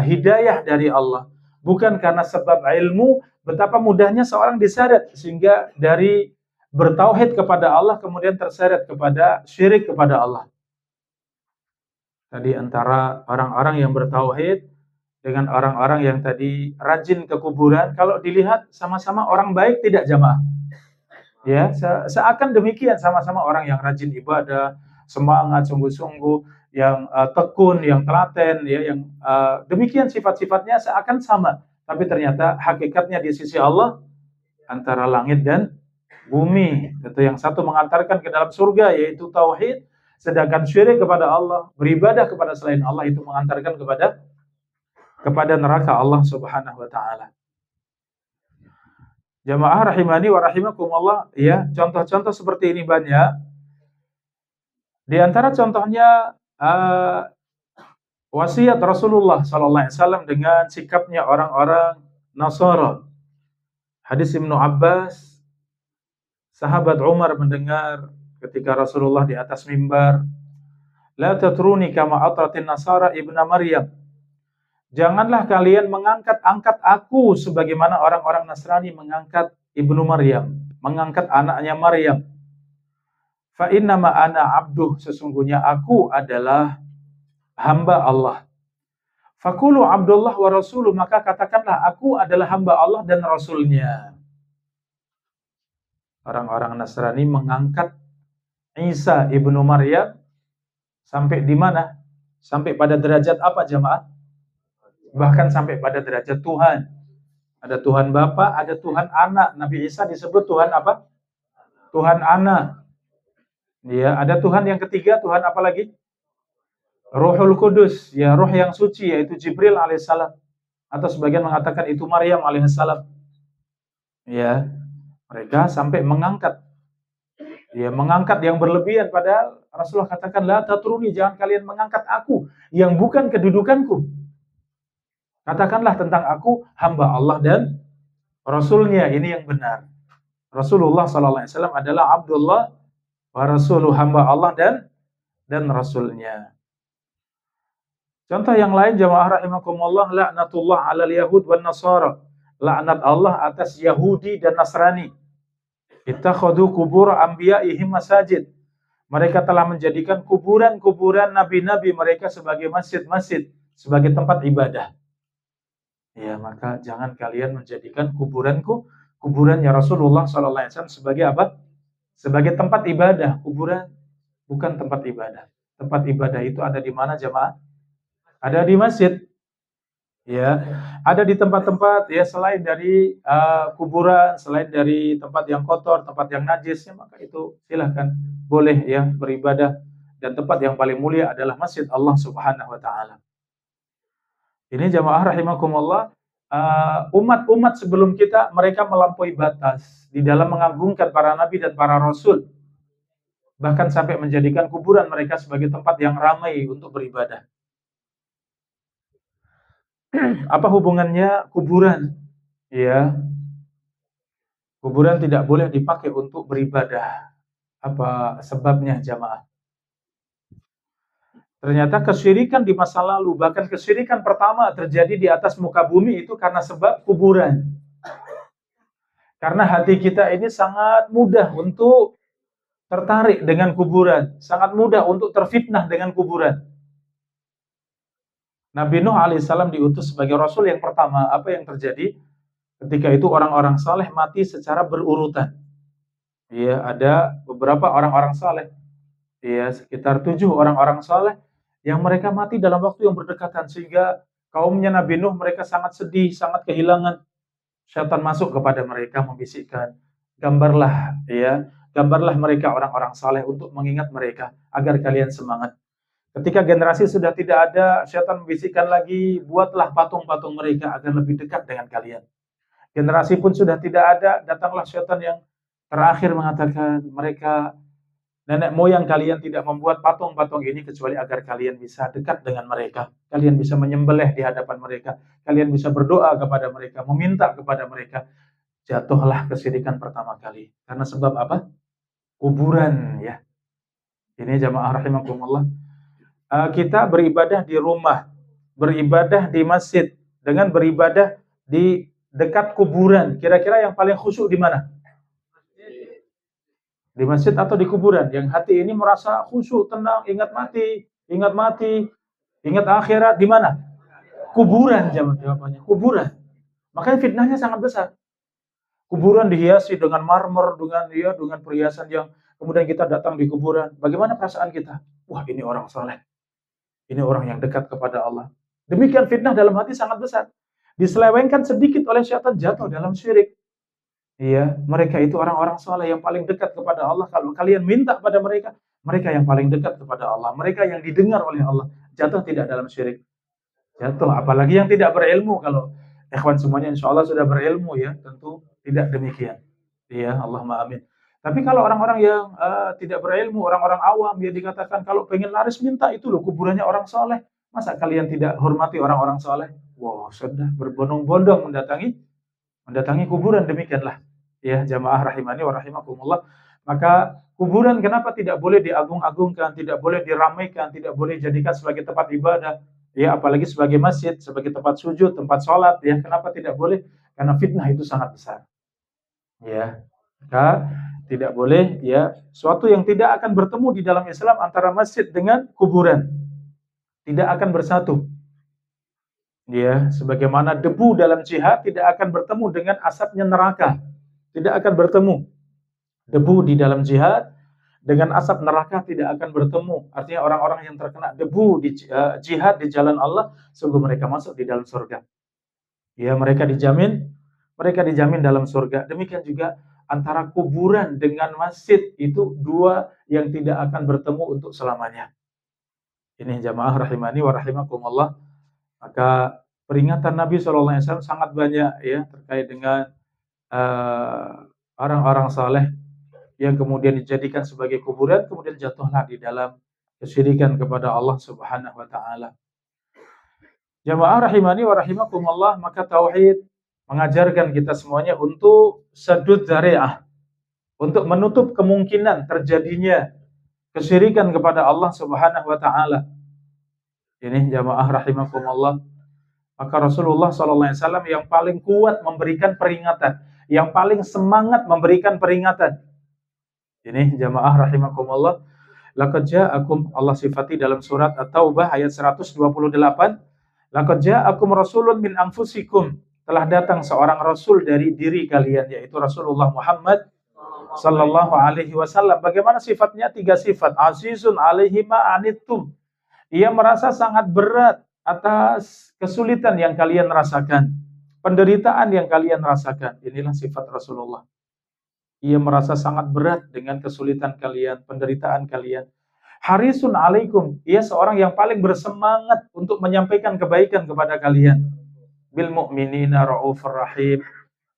hidayah dari Allah, bukan karena sebab ilmu, betapa mudahnya seorang diseret sehingga dari bertauhid kepada Allah kemudian terseret kepada syirik kepada Allah. Tadi antara orang-orang yang bertauhid dengan orang-orang yang tadi rajin ke kuburan, kalau dilihat sama-sama orang baik tidak jamaah? Seakan demikian, sama-sama orang yang rajin ibadah, semangat sungguh-sungguh, yang tekun, yang telaten, yang demikian sifat-sifatnya seakan sama, tapi ternyata hakikatnya di sisi Allah antara langit dan bumi. Tentu yang satu mengantarkan ke dalam surga yaitu tauhid, sedangkan syirik kepada Allah, beribadah kepada selain Allah itu mengantarkan kepada neraka Allah Subhanahu wa taala. Jamaah rahimani wa rahimakumullah, contoh-contoh seperti ini banyak. Di antara contohnya wasiat Rasulullah sallallahu alaihi wasallam dengan sikapnya orang-orang Nasara. Hadis Ibnu Abbas, sahabat Umar mendengar ketika Rasulullah di atas mimbar, la tatruni kama atratin nasara ibna Maryam. Janganlah kalian mengangkat aku sebagaimana orang-orang Nasrani mengangkat Ibnu Maryam, mengangkat anaknya Maryam. Fa innama ana abduh, sesungguhnya aku adalah hamba Allah. Fakulu Abdullah wa Rasuluh, maka katakanlah aku adalah hamba Allah dan Rasulnya. Orang-orang Nasrani mengangkat Isa ibnu Maryam sampai di mana? Sampai pada derajat apa jamaah? Bahkan sampai pada derajat Tuhan. Ada Tuhan Bapa, ada Tuhan Anak. Nabi Isa disebut Tuhan apa? Tuhan Anak. Ya, ada Tuhan yang ketiga, Tuhan apa lagi? Ruhul Kudus, ya roh yang suci, yaitu Jibril alaihissalam. Atau sebagian mengatakan itu Maryam alaihissalam. Ya, mereka sampai mengangkat. Ya, mengangkat yang berlebihan, padahal Rasulullah katakan, la tatruni, jangan kalian mengangkat aku yang bukan kedudukanku. Katakanlah tentang aku hamba Allah dan Rasulnya, ini yang benar. Rasulullah SAW adalah Abdullah wa Rasuluh, hamba Allah dan Rasulnya. Contoh yang lain jamaah rahimakumullah, laknatullah 'alal yahud wan nasara. Laknat Allah atas Yahudi dan Nasrani. Ittakhadhu qubur anbiya'ihim masajid. Mereka telah menjadikan kuburan-kuburan nabi-nabi mereka sebagai masjid-masjid, sebagai tempat ibadah. Ya, maka jangan kalian menjadikan kuburannya Rasulullah SAW sebagai apa? Sebagai tempat ibadah. Kuburan bukan tempat ibadah. Tempat ibadah itu ada di mana jamaah? Ada di masjid, ya, ada di tempat-tempat ya selain dari kuburan, selain dari tempat yang kotor, tempat yang najis, ya, maka itu silahkan boleh ya beribadah, dan tempat yang paling mulia adalah masjid Allah Subhanahu Wa Taala. Ini jamaah rahimakumullah, umat-umat sebelum kita mereka melampaui batas di dalam mengagungkan para nabi dan para rasul, bahkan sampai menjadikan kuburan mereka sebagai tempat yang ramai untuk beribadah. Apa hubungannya kuburan? Ya, kuburan tidak boleh dipakai untuk beribadah. Apa sebabnya jamaah? Ternyata kesyirikan di masa lalu, bahkan kesyirikan pertama terjadi di atas muka bumi itu karena sebab kuburan. Karena hati kita ini sangat mudah untuk tertarik dengan kuburan, sangat mudah untuk terfitnah dengan kuburan. Nabi Nuh alaihissalam diutus sebagai Rasul yang pertama. Apa yang terjadi? Ketika itu orang-orang saleh mati secara berurutan. Ya, ada beberapa orang-orang saleh. Ya, sekitar 7 orang-orang saleh yang mereka mati dalam waktu yang berdekatan, sehingga kaumnya Nabi Nuh mereka sangat sedih, sangat kehilangan. Syaitan masuk kepada mereka membisikkan, gambarlah mereka orang-orang saleh untuk mengingat mereka agar kalian semangat. Ketika generasi sudah tidak ada, syaitan membisikkan lagi, buatlah patung-patung mereka agar lebih dekat dengan kalian. Generasi pun sudah tidak ada, datanglah syaitan yang terakhir mengatakan, mereka, nenek moyang kalian tidak membuat patung-patung ini kecuali agar kalian bisa dekat dengan mereka. Kalian bisa menyembelih di hadapan mereka. Kalian bisa berdoa kepada mereka, meminta kepada mereka. Jatuhlah kesyirikan pertama kali. Karena sebab apa? Kuburan, ya. Ini jamaah rahimakumullah. Kita beribadah di rumah, beribadah di masjid, dengan beribadah di dekat kuburan. Kira-kira yang paling khusyuk di mana? Di masjid atau di kuburan? Yang hati ini merasa khusyuk, tenang, ingat mati, ingat akhirat, di mana? Kuburan, jawabannya. Kuburan. Makanya fitnahnya sangat besar. Kuburan dihiasi dengan marmer, dengan perhiasan yang kemudian kita datang di kuburan. Bagaimana perasaan kita? Wah, ini orang saleh. Ini orang yang dekat kepada Allah. Demikian fitnah dalam hati sangat besar. Diselewengkan sedikit oleh syaitan, jatuh dalam syirik. Iya, mereka itu orang-orang saleh yang paling dekat kepada Allah. Kalau kalian minta pada mereka, mereka yang paling dekat kepada Allah. Mereka yang didengar oleh Allah. Jatuh tidak dalam syirik. Jatuh, apalagi yang tidak berilmu. Kalau ikhwan semuanya insya Allah sudah berilmu, ya tentu tidak demikian. Iya, Allahumma amin. Tapi kalau orang-orang yang tidak berilmu, orang-orang awam, dia dikatakan kalau pengen laris minta itu loh kuburannya orang soleh. Masa kalian tidak hormati orang-orang soleh? Wow, sudah berbondong-bondong mendatangi kuburan, demikianlah. Ya, jamaah rahimani wa rahimakumullah. Maka kuburan kenapa tidak boleh diagung-agungkan, tidak boleh diramaikan, tidak boleh dijadikan sebagai tempat ibadah, ya apalagi sebagai masjid, sebagai tempat sujud, tempat sholat, ya kenapa tidak boleh? Karena fitnah itu sangat besar. Ya, maka tidak boleh, ya, suatu yang tidak akan bertemu di dalam Islam antara masjid dengan kuburan. Tidak akan bersatu. Ya, sebagaimana debu dalam jihad tidak akan bertemu dengan asapnya neraka. Tidak akan bertemu. Debu di dalam jihad dengan asap neraka tidak akan bertemu. Artinya orang-orang yang terkena debu di jihad di jalan Allah, sungguh mereka masuk di dalam surga. Ya, mereka dijamin dalam surga. Demikian juga antara kuburan dengan masjid itu dua yang tidak akan bertemu untuk selamanya. Ini jamaah rahimani wa rahimakumullah. Maka peringatan Nabi SAW sangat banyak ya terkait dengan eh, orang-orang saleh yang kemudian dijadikan sebagai kuburan, kemudian jatuhlah di dalam kesyirikan kepada Allah Subhanahu wa taala. Jamaah rahimani wa rahimakumullah, maka tauhid mengajarkan kita semuanya untuk sadud dzari'ah, untuk menutup kemungkinan terjadinya kesyirikan kepada Allah Subhanahu wa taala. Ini jamaah rahimakumullah. Maka Rasulullah SAW yang paling kuat memberikan peringatan, yang paling semangat memberikan peringatan. Ini jamaah rahimakumullah. Laqad ja'akum, Allah sifati dalam surat At-Taubah ayat 128. Laqad ja'akum rasulun min anfusikum. Telah datang seorang rasul dari diri kalian, yaitu Rasulullah Muhammad sallallahu alaihi wasallam. Bagaimana sifatnya? 3 sifat. Azizun alaihi ma anittum. Ia merasa sangat berat atas kesulitan yang kalian rasakan, penderitaan yang kalian rasakan. Inilah sifat Rasulullah. Ia merasa sangat berat dengan kesulitan kalian, penderitaan kalian. Harisun alaikum, ia seorang yang paling bersemangat untuk menyampaikan kebaikan kepada kalian. Bil mu'minina raufur rahim,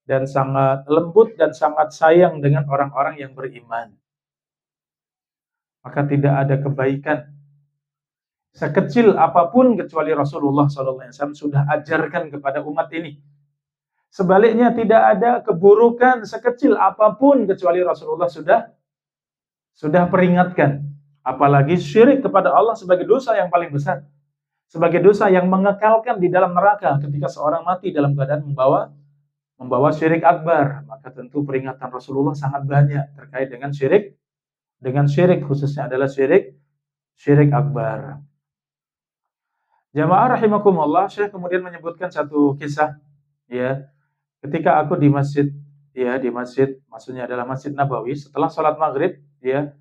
dan sangat lembut dan sangat sayang dengan orang-orang yang beriman. Maka tidak ada kebaikan sekecil apapun kecuali Rasulullah SAW sudah ajarkan kepada umat ini. Sebaliknya tidak ada keburukan sekecil apapun kecuali Rasulullah sudah peringatkan. Apalagi syirik kepada Allah sebagai dosa yang paling besar. Sebagai dosa yang mengekalkan di dalam neraka ketika seorang mati dalam keadaan membawa syirik akbar. Maka tentu peringatan Rasulullah sangat banyak terkait dengan syirik. Dengan syirik khususnya adalah syirik akbar. Jamaah rahimakumullah, Syekh kemudian menyebutkan satu kisah ya. Ketika aku di masjid maksudnya adalah Masjid Nabawi setelah sholat maghrib ya,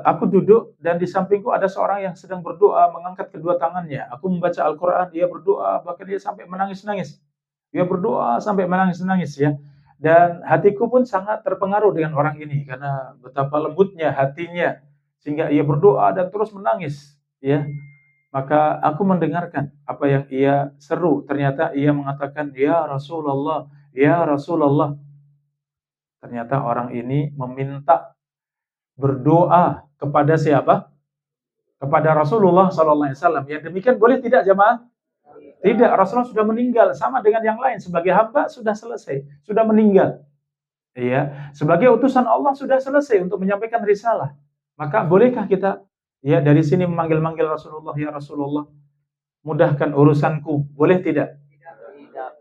aku duduk dan di sampingku ada seorang yang sedang berdoa mengangkat kedua tangannya. Aku membaca Al-Qur'an, dia berdoa bahkan dia sampai menangis-nangis. Dia berdoa sampai menangis-nangis ya. Dan hatiku pun sangat terpengaruh dengan orang ini karena betapa lembutnya hatinya sehingga ia berdoa dan terus menangis ya. Maka aku mendengarkan apa yang ia seru. Ternyata ia mengatakan, "Ya Rasulullah, ya Rasulullah." Ternyata orang ini meminta berdoa kepada siapa? Kepada Rasulullah SAW. Yang demikian boleh tidak jamaah? Tidak, Rasulullah sudah meninggal. Sama dengan yang lain. Sebagai hamba sudah selesai. Sudah meninggal. Ya, sebagai utusan Allah sudah selesai untuk menyampaikan risalah. Maka bolehkah kita ya dari sini memanggil-manggil Rasulullah, ya Rasulullah, mudahkan urusanku, boleh tidak?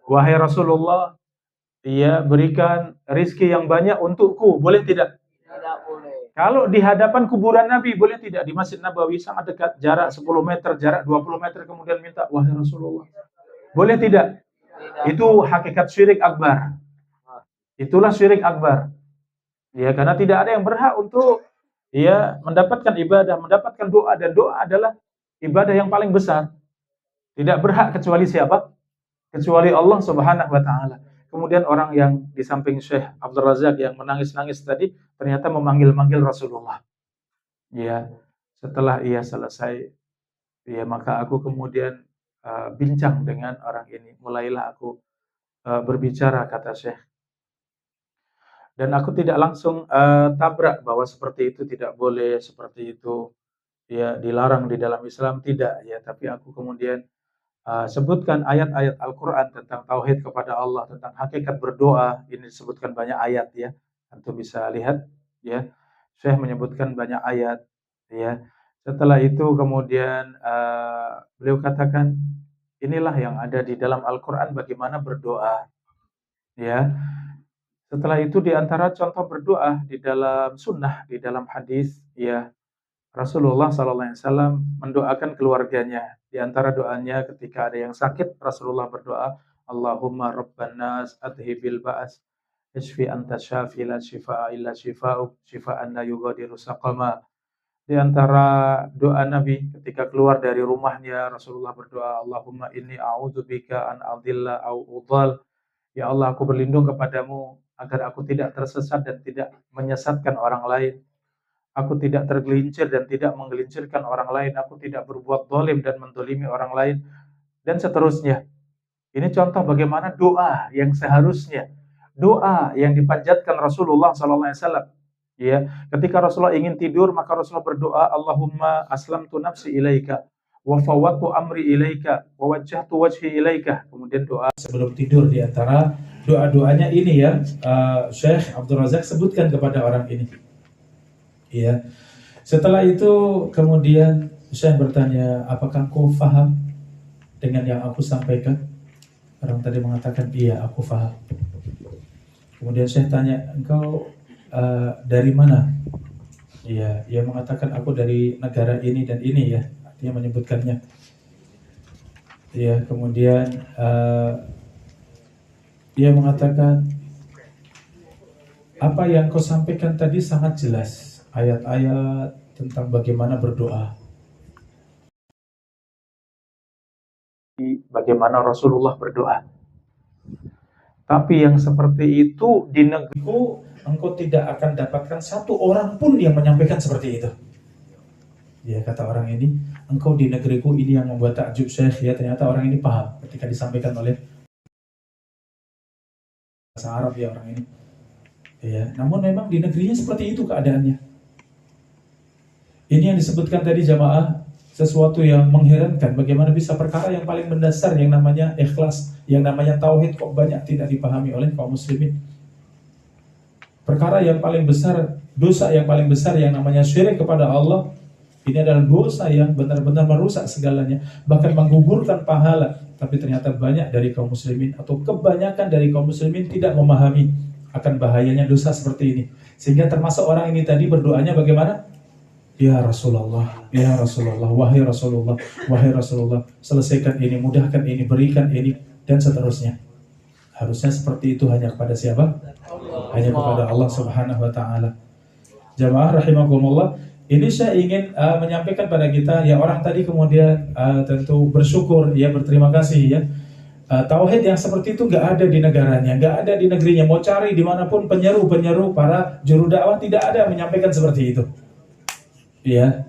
Wahai Rasulullah, ya berikan rizki yang banyak untukku, boleh tidak? Tidak boleh. Kalau di hadapan kuburan Nabi, boleh tidak? Di Masjid Nabawi sangat dekat, jarak 10 meter, jarak 20 meter, kemudian minta, wahai Rasulullah, boleh tidak? Itu hakikat syirik akbar. Itulah syirik akbar. Ya, karena tidak ada yang berhak untuk ya mendapatkan ibadah, mendapatkan doa, dan doa adalah ibadah yang paling besar. Tidak berhak kecuali siapa? Kecuali Allah Subhanahu wa taala. Kemudian orang yang di samping Syekh Abdul Razak yang menangis-nangis tadi ternyata memanggil-manggil Rasulullah. Ya, setelah ia selesai, ya maka aku kemudian bincang dengan orang ini. Mulailah aku berbicara, kata Syekh. Dan aku tidak langsung tabrak bahwa seperti itu tidak boleh, seperti itu ya dilarang di dalam Islam, tidak ya. Tapi aku kemudian sebutkan ayat-ayat Al-Quran tentang tauhid kepada Allah, tentang hakikat berdoa. Ini disebutkan banyak ayat ya. Antum bisa lihat ya. Syekh menyebutkan banyak ayat ya. Setelah itu kemudian beliau katakan, inilah yang ada di dalam Al-Quran bagaimana berdoa ya. Setelah itu di antara contoh berdoa di dalam sunnah, di dalam hadis ya, Rasulullah SAW mendoakan keluarganya. Di antara doanya ketika ada yang sakit, Rasulullah berdoa, Allahumma rabban nas adhibil ba'as, ishfi anta syafi la shifaa illa shifa'uk, shifaan la yughadiru saqama. Di antara doa Nabi ketika keluar dari rumahnya, Rasulullah berdoa, Allahumma inni a'udzubika an adilla au udhal. Ya Allah, aku berlindung kepadamu agar aku tidak tersesat dan tidak menyesatkan orang lain. Aku tidak tergelincir dan tidak menggelincirkan orang lain. Aku tidak berbuat zalim dan mendolimi orang lain. Dan seterusnya. Ini contoh bagaimana doa yang seharusnya. Doa yang dipanjatkan Rasulullah SAW. Ya, ketika Rasulullah ingin tidur, maka Rasulullah berdoa, Allahumma aslamtu nafsi ilaika, wa fawwadtu amri ilaika, wa wajjahtu wajhi ilaika. Kemudian doa sebelum tidur, di antara doa-doanya ini ya, Syekh Abdul Razak sebutkan kepada orang ini. Ya. Setelah itu kemudian Syekh bertanya, apakah kau faham dengan yang aku sampaikan? Orang tadi mengatakan, iya, aku faham. Kemudian Syekh tanya, engkau dari mana? Iya, ia mengatakan aku dari negara ini dan ini ya, artinya menyebutkannya. Iya, kemudian ia mengatakan, apa yang kau sampaikan tadi sangat jelas, ayat-ayat tentang bagaimana berdoa. Bagaimana Rasulullah berdoa. Tapi yang seperti itu di negeriku, engkau tidak akan dapatkan satu orang pun yang menyampaikan seperti itu. Ya, kata orang ini, engkau di negeriku, ini yang membuat takjub Syekh. Ya, ternyata orang ini paham ketika disampaikan oleh bahasa Arab ya orang ini. Ya, namun memang di negerinya seperti itu keadaannya. Ini yang disebutkan tadi jamaah, sesuatu yang mengherankan. Bagaimana bisa perkara yang paling mendasar yang namanya ikhlas, yang namanya tauhid kok banyak tidak dipahami oleh kaum muslimin. Perkara yang paling besar, dosa yang paling besar yang namanya syirik kepada Allah, ini adalah dosa yang benar-benar merusak segalanya, bahkan menggugurkan pahala. Tapi ternyata banyak dari kaum muslimin atau kebanyakan dari kaum muslimin tidak memahami akan bahayanya dosa seperti ini. Sehingga termasuk orang ini tadi berdoanya bagaimana? Ya Rasulullah, ya Rasulullah, wahai Rasulullah, wahai Rasulullah, selesaikan ini, mudahkan ini, berikan ini, dan seterusnya. Harusnya seperti itu hanya kepada siapa? Allah. Hanya kepada Allah Subhanahu wa Ta'ala. Jamaah rahimakumullah, ini saya ingin menyampaikan pada kita, ya orang tadi kemudian tentu bersyukur, ya berterima kasih ya. Tauhid yang seperti itu nggak ada di negaranya, nggak ada di negerinya. Mau cari dimanapun penyeru para juru dakwah tidak ada yang menyampaikan seperti itu. Ya,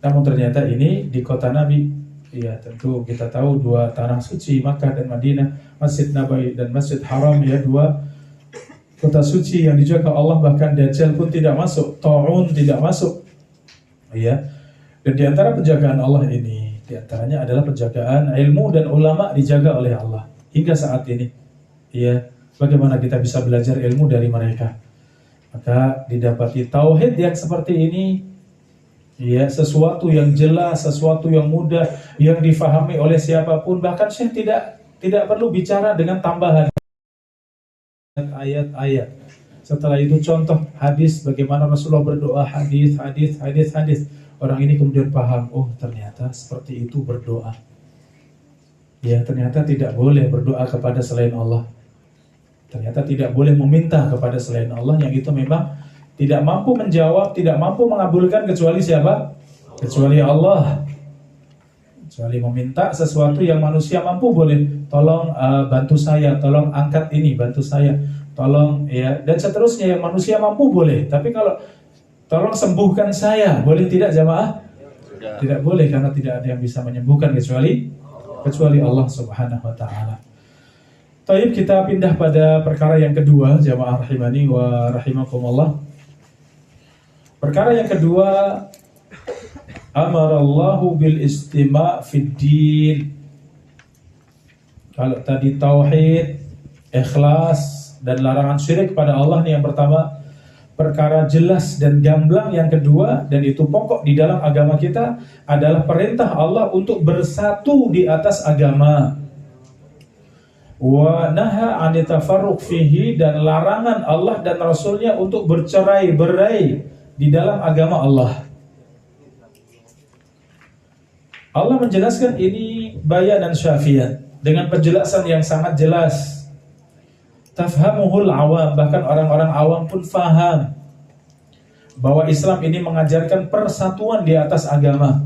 namun ternyata ini di kota Nabi. Ya, tentu kita tahu dua tanah suci Makkah dan Madinah, Masjid Nabawi dan Masjid Haram, ya dua kota suci yang dijaga Allah, bahkan Dajjal pun tidak masuk, Ta'un tidak masuk. Ya, dan di antara penjagaan Allah ini, di antaranya adalah penjagaan ilmu dan ulama dijaga oleh Allah hingga saat ini. Ya, bagaimana kita bisa belajar ilmu dari mereka? Maka didapati tauhid yang seperti ini. Ya, sesuatu yang jelas, sesuatu yang mudah, yang difahami oleh siapapun. Bahkan Syekh tidak perlu bicara dengan tambahan ayat-ayat. Setelah itu contoh hadis, bagaimana Rasulullah berdoa, hadis. Orang ini kemudian paham, oh ternyata seperti itu berdoa. Ya, ternyata tidak boleh berdoa kepada selain Allah. Ternyata tidak boleh meminta kepada selain Allah, yang itu memang tidak mampu menjawab, tidak mampu mengabulkan kecuali siapa? Kecuali Allah. Kecuali meminta sesuatu yang manusia mampu boleh. Tolong bantu saya, tolong angkat ini, bantu saya, tolong ya, dan seterusnya yang manusia mampu boleh. Tapi kalau tolong sembuhkan saya, boleh tidak jamaah? Tidak boleh, karena tidak ada yang bisa menyembuhkan kecuali Allah Subhanahu wa Ta'ala. Taib, kita pindah pada perkara yang kedua, jamaah rahimani wa rahimakumullah. Perkara yang kedua, amarallahu bil istima' fid din. Kalau tadi tauhid, ikhlas dan larangan syirik pada Allah nih yang pertama, perkara jelas dan gamblang yang kedua, dan itu pokok di dalam agama kita, adalah perintah Allah untuk bersatu di atas agama. Wa naha 'anit tafarruq fihi, dan larangan Allah dan Rasulnya untuk bercerai-berai di dalam agama Allah. Allah menjelaskan ini bayanan syafian dengan penjelasan yang sangat jelas. Tafhamuhul awam, bahkan orang-orang awam pun faham bahwa Islam ini mengajarkan persatuan di atas agama.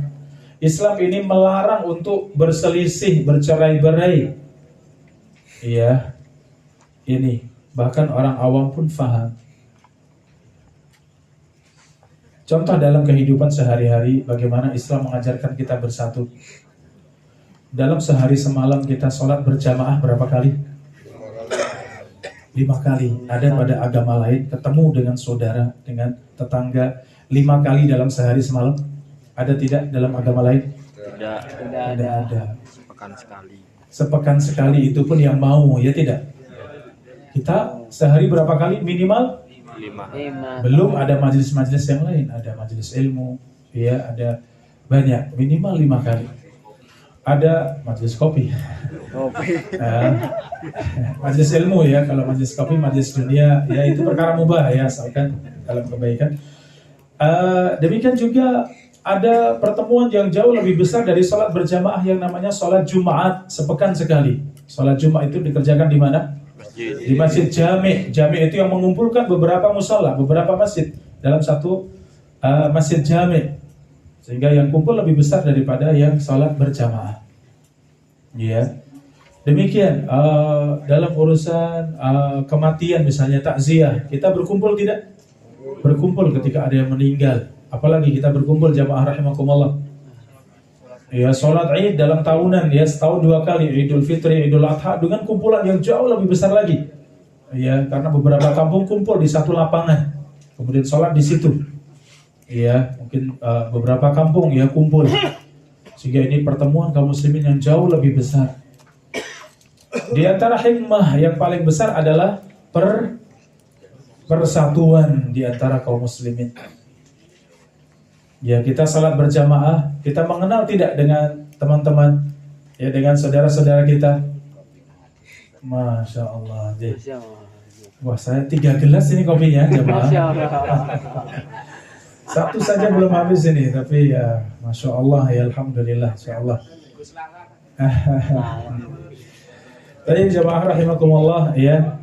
Islam ini melarang untuk berselisih, bercerai-berai. Iya, ini bahkan orang awam pun faham. Contoh dalam kehidupan sehari-hari, bagaimana Islam mengajarkan kita bersatu. Dalam sehari semalam kita sholat berjamaah berapa kali? 5 kali. Ada pada agama lain ketemu dengan saudara, dengan tetangga 5 kali dalam sehari semalam. Ada tidak dalam agama lain? Tidak ada. Sepekan sekali. Sepekan sekali, itu pun yang mau, ya tidak? Kita sehari berapa kali minimal? 5. Belum ada majelis-majelis yang lain, ada majelis ilmu, ya, ada banyak, minimal 5 kali. Ada majelis kopi. Majelis ilmu, ya, kalau majelis kopi, majelis dunia, ya itu perkara mubah, ya, asalkan dalam kebaikan. Demikian juga ada pertemuan yang jauh lebih besar dari sholat berjamaah yang namanya sholat Jumat sepekan sekali. Sholat Jumat itu dikerjakan di mana? Di masjid jami'. Jami' itu yang mengumpulkan beberapa musala, beberapa masjid dalam satu masjid jami', sehingga yang kumpul lebih besar daripada yang sholat berjamaah. Ya, demikian dalam urusan kematian, misalnya takziah, kita berkumpul tidak? Berkumpul ketika ada yang meninggal. Apalagi kita berkumpul jamaah rahimakumullah. Ya, sholat Id dalam tahunan, ya, setahun 2 kali, Idul Fitri, Idul Adha, dengan kumpulan yang jauh lebih besar lagi. Ya, karena beberapa kampung kumpul di satu lapangan, kemudian sholat di situ. Ya, mungkin beberapa kampung, ya, kumpul, sehingga ini pertemuan kaum muslimin yang jauh lebih besar. Di antara hikmah yang paling besar adalah persatuan di antara kaum muslimin. Ya, kita salat berjamaah, kita mengenal tidak dengan teman-teman, ya, dengan saudara-saudara kita. Masya Allah. Wah, saya 3 gelas ini kopinya, jamaah. Satu saja belum habis ini, tapi ya, Masya Allah, ya, Alhamdulillah, Masya Allah. Tadi jamaah rahimakumullah, ya,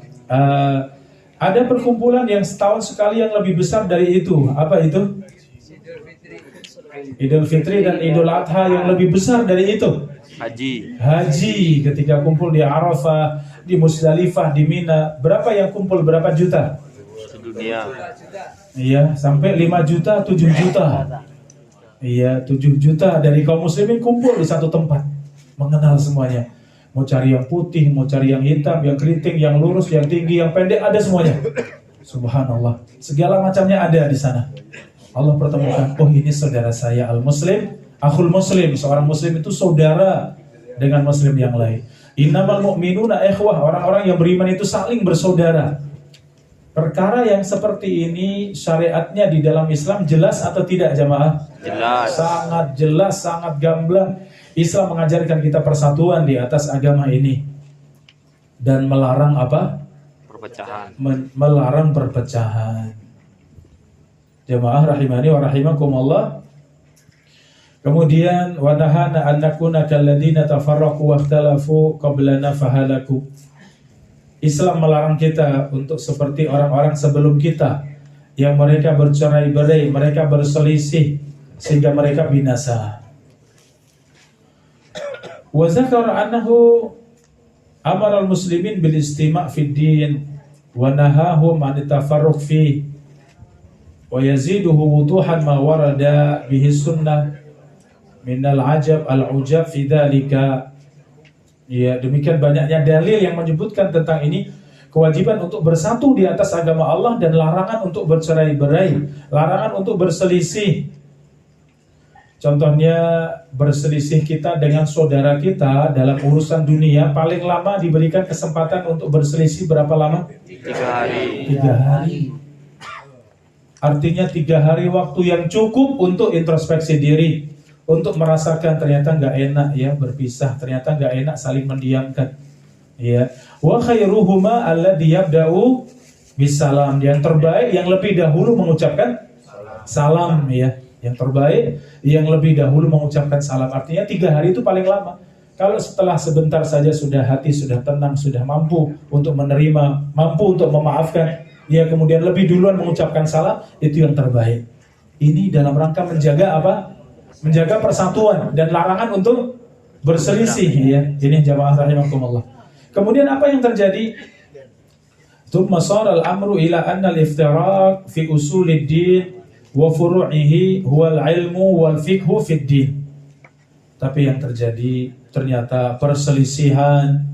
ada perkumpulan yang setahun sekali yang lebih besar dari itu. Apa itu? Idul Fitri dan Idul Adha yang lebih besar dari itu. Haji ketika kumpul di Arafah, di Musdalifah, di Mina. Berapa yang kumpul? Berapa juta? Sedunia. Iya, sampai 5 juta, 7 juta. Iya, 7 juta dari kaum muslimin kumpul di satu tempat, mengenal semuanya. Mau cari yang putih, mau cari yang hitam, yang keriting, yang lurus, yang tinggi, yang pendek, ada semuanya. Subhanallah, segala macamnya ada di sana. Allah pertemukan, oh ini saudara saya al-muslim, akhul muslim. Seorang muslim itu saudara dengan muslim yang lain. Innamal mu'minuna ikhwah, orang-orang yang beriman itu saling bersaudara. Perkara yang seperti ini syariatnya di dalam Islam jelas atau tidak, jamaah? Jelas. Sangat jelas, sangat gamblang. Islam mengajarkan kita persatuan di atas agama ini dan melarang apa? Perpecahan. Melarang perpecahan. Jamaah rahimani wa rahimakumullah. Kemudian wa nahana an nakuna kalladina tafarraqu wa ikhtalafu qablana fahalaku. Islam melarang kita untuk seperti orang-orang sebelum kita yang mereka bercerai-berai, mereka berselisih sehingga mereka binasa. Wa zakara annahu amara al-muslimin bil istima' fid din wa nahahum an tafarruq fi wa yaziduhu wuduhan ma warada bihi sunnah minal ajab al-ujab fi dzalika. Ya, demikian banyaknya dalil yang menyebutkan tentang ini, kewajiban untuk bersatu di atas agama Allah dan larangan untuk bercerai-berai, larangan untuk berselisih. Contohnya berselisih kita dengan saudara kita dalam urusan dunia, paling lama diberikan kesempatan untuk berselisih berapa lama? 3 hari. 3 hari. Artinya 3 hari waktu yang cukup untuk introspeksi diri, untuk merasakan ternyata nggak enak ya berpisah, ternyata nggak enak saling mendiamkan. Ya, wa khairuhuma alladhi yabda'u bisalam, yang terbaik yang lebih dahulu mengucapkan salam, ya. Yang terbaik yang lebih dahulu mengucapkan salam. Artinya 3 hari itu paling lama. Kalau setelah sebentar saja sudah hati sudah tenang, sudah mampu untuk menerima, mampu untuk memaafkan, dia kemudian lebih duluan mengucapkan salam, itu yang terbaik. Ini dalam rangka menjaga apa? Menjaga persatuan dan larangan untuk berselisih, ya. Ini jamaah rahimakumullah. Kemudian apa yang terjadi? Tsumma shara al-amru ila anna al-iftiraq fi usulid din wa furu'ihi huwa al-ilmu wal fiqhu fid din. Tapi yang terjadi ternyata perselisihan,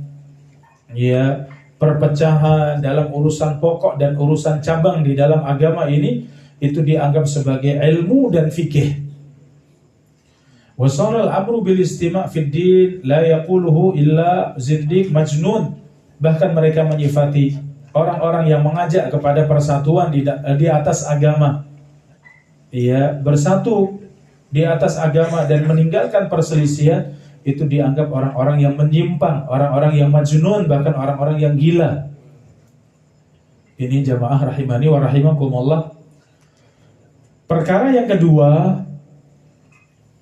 ya, perpecahan dalam urusan pokok dan urusan cabang di dalam agama ini itu dianggap sebagai ilmu dan fikih. Wa shara al-amru bil istima' fid din la yaquluhu illa zindiq majnun. Bahkan mereka menyifati orang-orang yang mengajak kepada persatuan di atas agama, ya, bersatu di atas agama dan meninggalkan perselisihan, itu dianggap orang-orang yang menyimpang, orang-orang yang majnun, bahkan orang-orang yang gila. Ini jamaah rahimani wa rahimakumullah. Perkara yang kedua,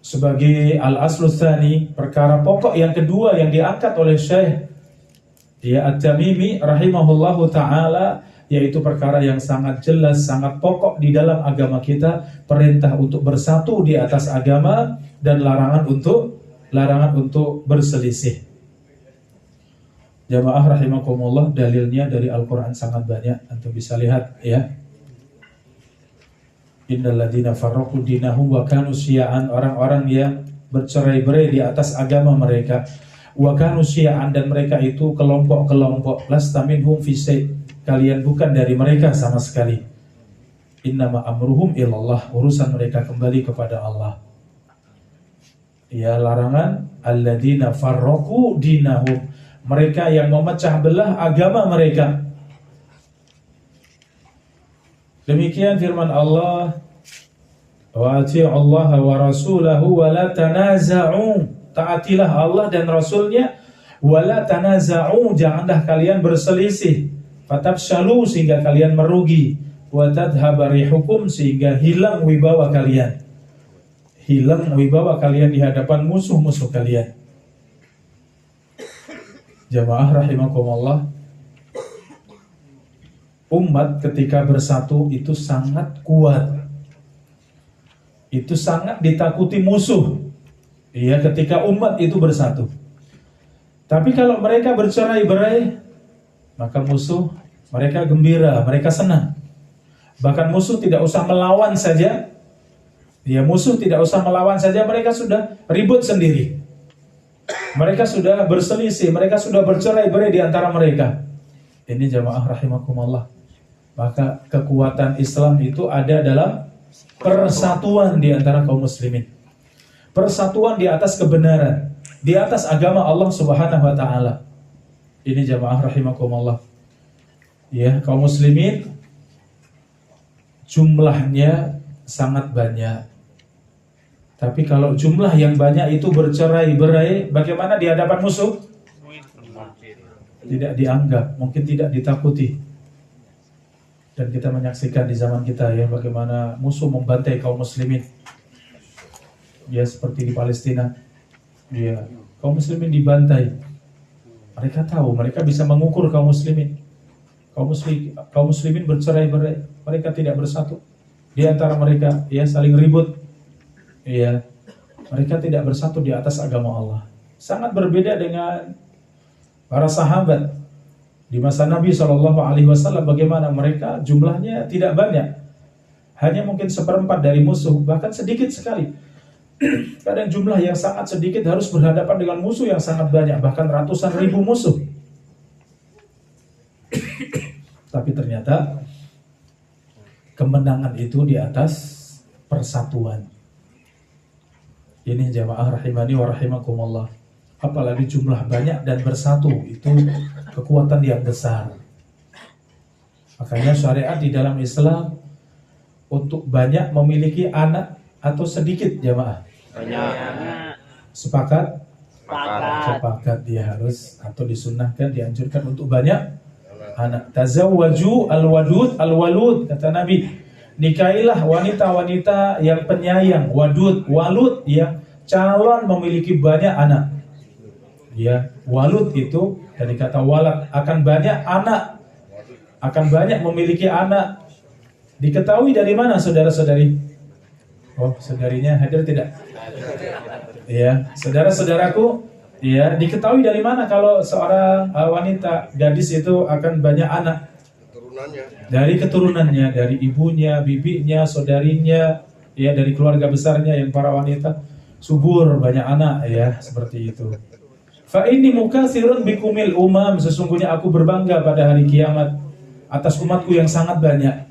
sebagai al-aslu tsani, perkara pokok yang kedua yang diangkat oleh Syekh At-Tamimi rahimahullahu ta'ala, yaitu perkara yang sangat jelas, sangat pokok di dalam agama kita, perintah untuk bersatu di atas agama dan larangan untuk berselisih. Jamaah rahimakumullah, dalilnya dari Al-Quran sangat banyak, antum bisa lihat, ya. Innal ladzina farraqu dinahum wa kanu syi'an, orang-orang yang bercerai-berai di atas agama mereka, wa kanu syi'an, dan mereka itu kelompok-kelompok, lasta minhum fi syai', kalian bukan dari mereka sama sekali. Innama amruhum ilallah, urusan mereka kembali kepada Allah. Ya, larangan alladzina farraqu dinahum, mereka yang memecah belah agama mereka. Demikian firman Allah, wa ati'u Allah wa rasulahu wa la tanaza'u, taatilah Allah dan Rasulnya, wa la tanaza'u, janganlah kalian berselisih, fatafshalu, sehingga kalian merugi, wa tadhhaba rihukum, sehingga hilang wibawa kalian, hilang wibawa kalian di hadapan musuh-musuh kalian. Jamaah rahimakumullah, umat ketika bersatu itu sangat kuat, itu sangat ditakuti musuh, ya, ketika umat itu bersatu. Tapi kalau mereka bercerai-berai, maka musuh mereka gembira, mereka senang. Bahkan musuh tidak usah melawan saja, ya, musuh tidak usah melawan saja, mereka sudah ribut sendiri, mereka sudah berselisih, mereka sudah bercerai-berai di antara mereka. Ini jamaah rahimakumullah. Maka kekuatan Islam itu ada dalam persatuan di antara kaum muslimin, persatuan di atas kebenaran, di atas agama Allah Subhanahu wa taala. Ini jamaah rahimakumullah. Ya, kaum muslimin jumlahnya sangat banyak. Tapi kalau jumlah yang banyak itu bercerai-berai, bagaimana di hadapan musuh? Tidak dianggap, mungkin tidak ditakuti. Dan kita menyaksikan di zaman kita, ya, bagaimana musuh membantai kaum muslimin. Ya, seperti di Palestina. Ya, kaum muslimin dibantai. Mereka tahu, mereka bisa mengukur kaum muslimin. Kaum muslimin bercerai-berai, mereka tidak bersatu. Di antara mereka, ya, saling ribut. Ya, mereka tidak bersatu di atas agama Allah. Sangat berbeda dengan para sahabat di masa Nabi SAW, bagaimana mereka jumlahnya tidak banyak, hanya mungkin 1/4 dari musuh, bahkan sedikit sekali. Kadang jumlah yang sangat sedikit harus berhadapan dengan musuh yang sangat banyak, bahkan ratusan ribu musuh. Tapi ternyata kemenangan itu di atas persatuan. Ini jamaah rahimani wa rahimakumullah. Apalagi jumlah banyak dan bersatu, itu kekuatan yang besar. Makanya syariat di dalam Islam untuk banyak memiliki anak atau sedikit, jamaah? Banyak. Sepakat? Sepakat. Dia harus atau disunnahkan, dianjurkan untuk banyak anak. Tazawwaju al-wadud al-walud, kata Nabi. Nikahilah wanita-wanita yang penyayang, wadud, walud, yang calon memiliki banyak anak. Ya, walud itu dari kata walad, akan banyak anak, akan banyak memiliki anak. Diketahui dari mana saudara-saudari? Oh, saudarinya hadir tidak? Ya, saudara-saudaraku, ya, diketahui dari mana kalau seorang wanita, gadis itu akan banyak anak? Dari keturunannya, dari ibunya, bibinya, saudarinya, ya, dari keluarga besarnya yang para wanita subur, banyak anak, ya, seperti itu. Fa inni mukatsirun bikumil umam, sesungguhnya aku berbangga pada hari kiamat atas umatku yang sangat banyak.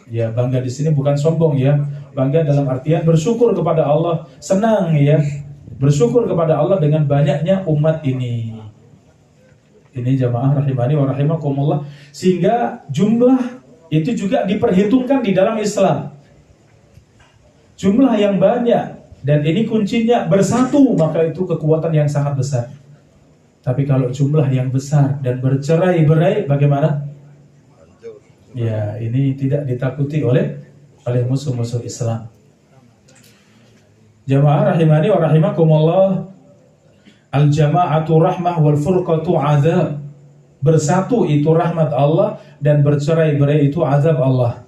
Ya, bangga di sini bukan sombong, ya. Bangga dalam artian bersyukur kepada Allah, senang, ya. Bersyukur kepada Allah dengan banyaknya umat ini. Ini jamaah rahimani wa rahimakumullah, sehingga jumlah itu juga diperhitungkan di dalam Islam. Jumlah yang banyak, dan ini kuncinya bersatu, maka itu kekuatan yang sangat besar. Tapi kalau jumlah yang besar dan bercerai-berai, bagaimana? Ya, ini tidak ditakuti oleh musuh-musuh Islam. Jamaah rahimani wa rahimakumullah, al-jama'atu rahmah wal furqatu azab. Bersatu itu rahmat Allah dan bercerai-berai itu azab Allah.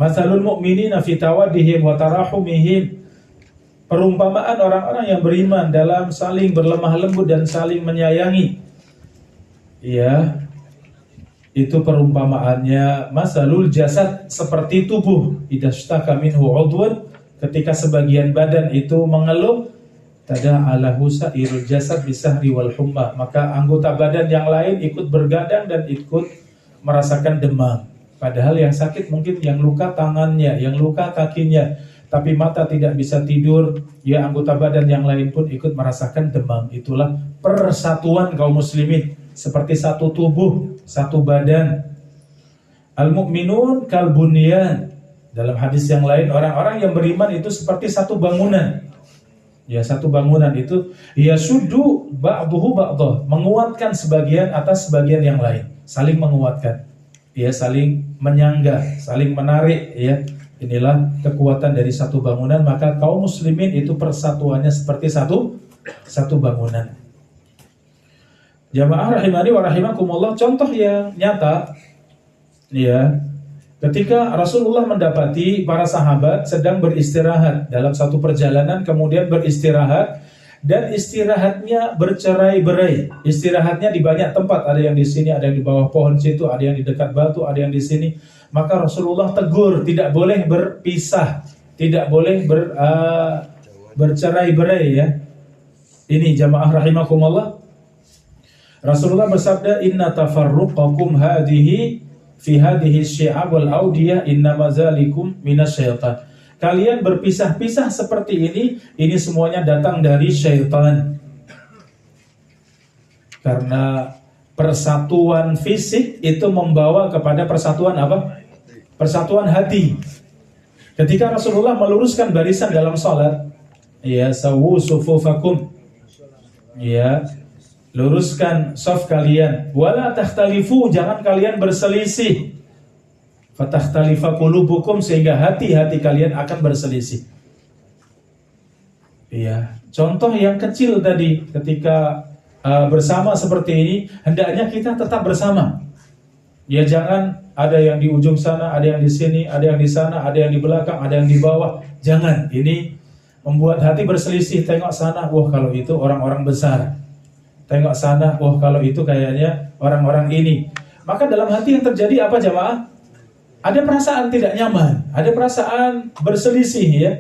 Masalul mu'minina fi tawaddihim wa tarahumihim. Perumpamaan orang-orang yang beriman dalam saling berlemah lembut dan saling menyayangi. Ya, itu perumpamaannya masalul jasad, seperti tubuh. Idza ishtaka minhu 'udwun, ketika sebagian badan itu mengeluh, tada'alahu sa'irul jasad bisahri wal humma, maka anggota badan yang lain ikut bergadang dan ikut merasakan demam. Padahal yang sakit mungkin yang luka tangannya, yang luka kakinya, tapi mata tidak bisa tidur, ya, anggota badan yang lain pun ikut merasakan demam. Itulah persatuan kaum muslimin, seperti satu tubuh, satu badan. Al-mu'minun kal bunyan. Dalam hadis yang lain, orang-orang yang beriman itu seperti satu bangunan. Ya, satu bangunan itu yasuddu ba'duhu ba'dah, menguatkan sebagian atas sebagian yang lain, saling menguatkan. Ya, saling menyangga, saling menarik, ya. Inilah kekuatan dari satu bangunan, maka kaum muslimin itu persatuannya seperti satu bangunan. Jamaah rahimani wa rahimakumullah, contoh yang nyata, ya, ketika Rasulullah mendapati para sahabat sedang beristirahat dalam satu perjalanan, kemudian beristirahat, dan istirahatnya bercerai-berai. Istirahatnya di banyak tempat, ada yang di sini, ada yang di bawah pohon situ, ada yang di dekat batu, ada yang di sini. Maka Rasulullah tegur, tidak boleh berpisah, tidak boleh bercerai-berai, ya. Ini jamaah rahimakumullah. Rasulullah bersabda, inna tafarruqakum hadhihi fi hadhihi syi'ab wal audiyah innama zalikum minasyaitan. Kalian berpisah-pisah seperti ini semuanya datang dari syaitan. Karena persatuan fisik itu membawa kepada persatuan apa? Persatuan hati. Ketika Rasulullah meluruskan barisan dalam salat, ya, sawu sufufakum, ya, luruskan shaf kalian, wala takhtalifu, jangan kalian berselisih. Fatakhtalifa qulubukum, sehingga hati-hati kalian akan berselisih. Iya, contoh yang kecil tadi, ketika bersama seperti ini, hendaknya kita tetap bersama. Ya, jangan ada yang di ujung sana, ada yang di sini, ada yang di sana, ada yang di belakang, ada yang di bawah. Jangan, ini membuat hati berselisih. Tengok sana, wah kalau itu orang-orang besar. Tengok sana, wah kalau itu kayaknya orang-orang ini. Maka dalam hati yang terjadi apa jamaah? Ada perasaan tidak nyaman, ada perasaan berselisih, ya.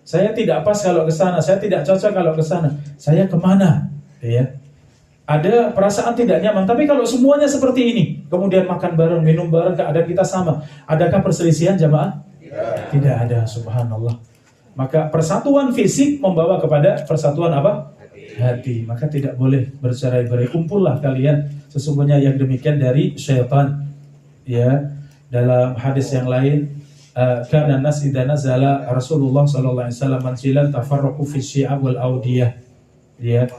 Saya tidak pas kalau ke sana, saya tidak cocok kalau ke sana. Saya kemana? Ya. Ada perasaan tidak nyaman. Tapi kalau semuanya seperti ini, kemudian makan bareng, minum bareng, keadaan kita sama, adakah perselisihan jamaah? Tidak ada, subhanallah. Maka persatuan fisik membawa kepada persatuan apa? Hati. Maka tidak boleh bercerai-berai. Kumpullah kalian, sesungguhnya yang demikian dari syaitan. Ya. Dalam hadis yang lain, kana nas idza nazala Rasulullah sallallahu alaihi wasallam manzilan tafarraqu fi syi'ab wal audiyah. Ya.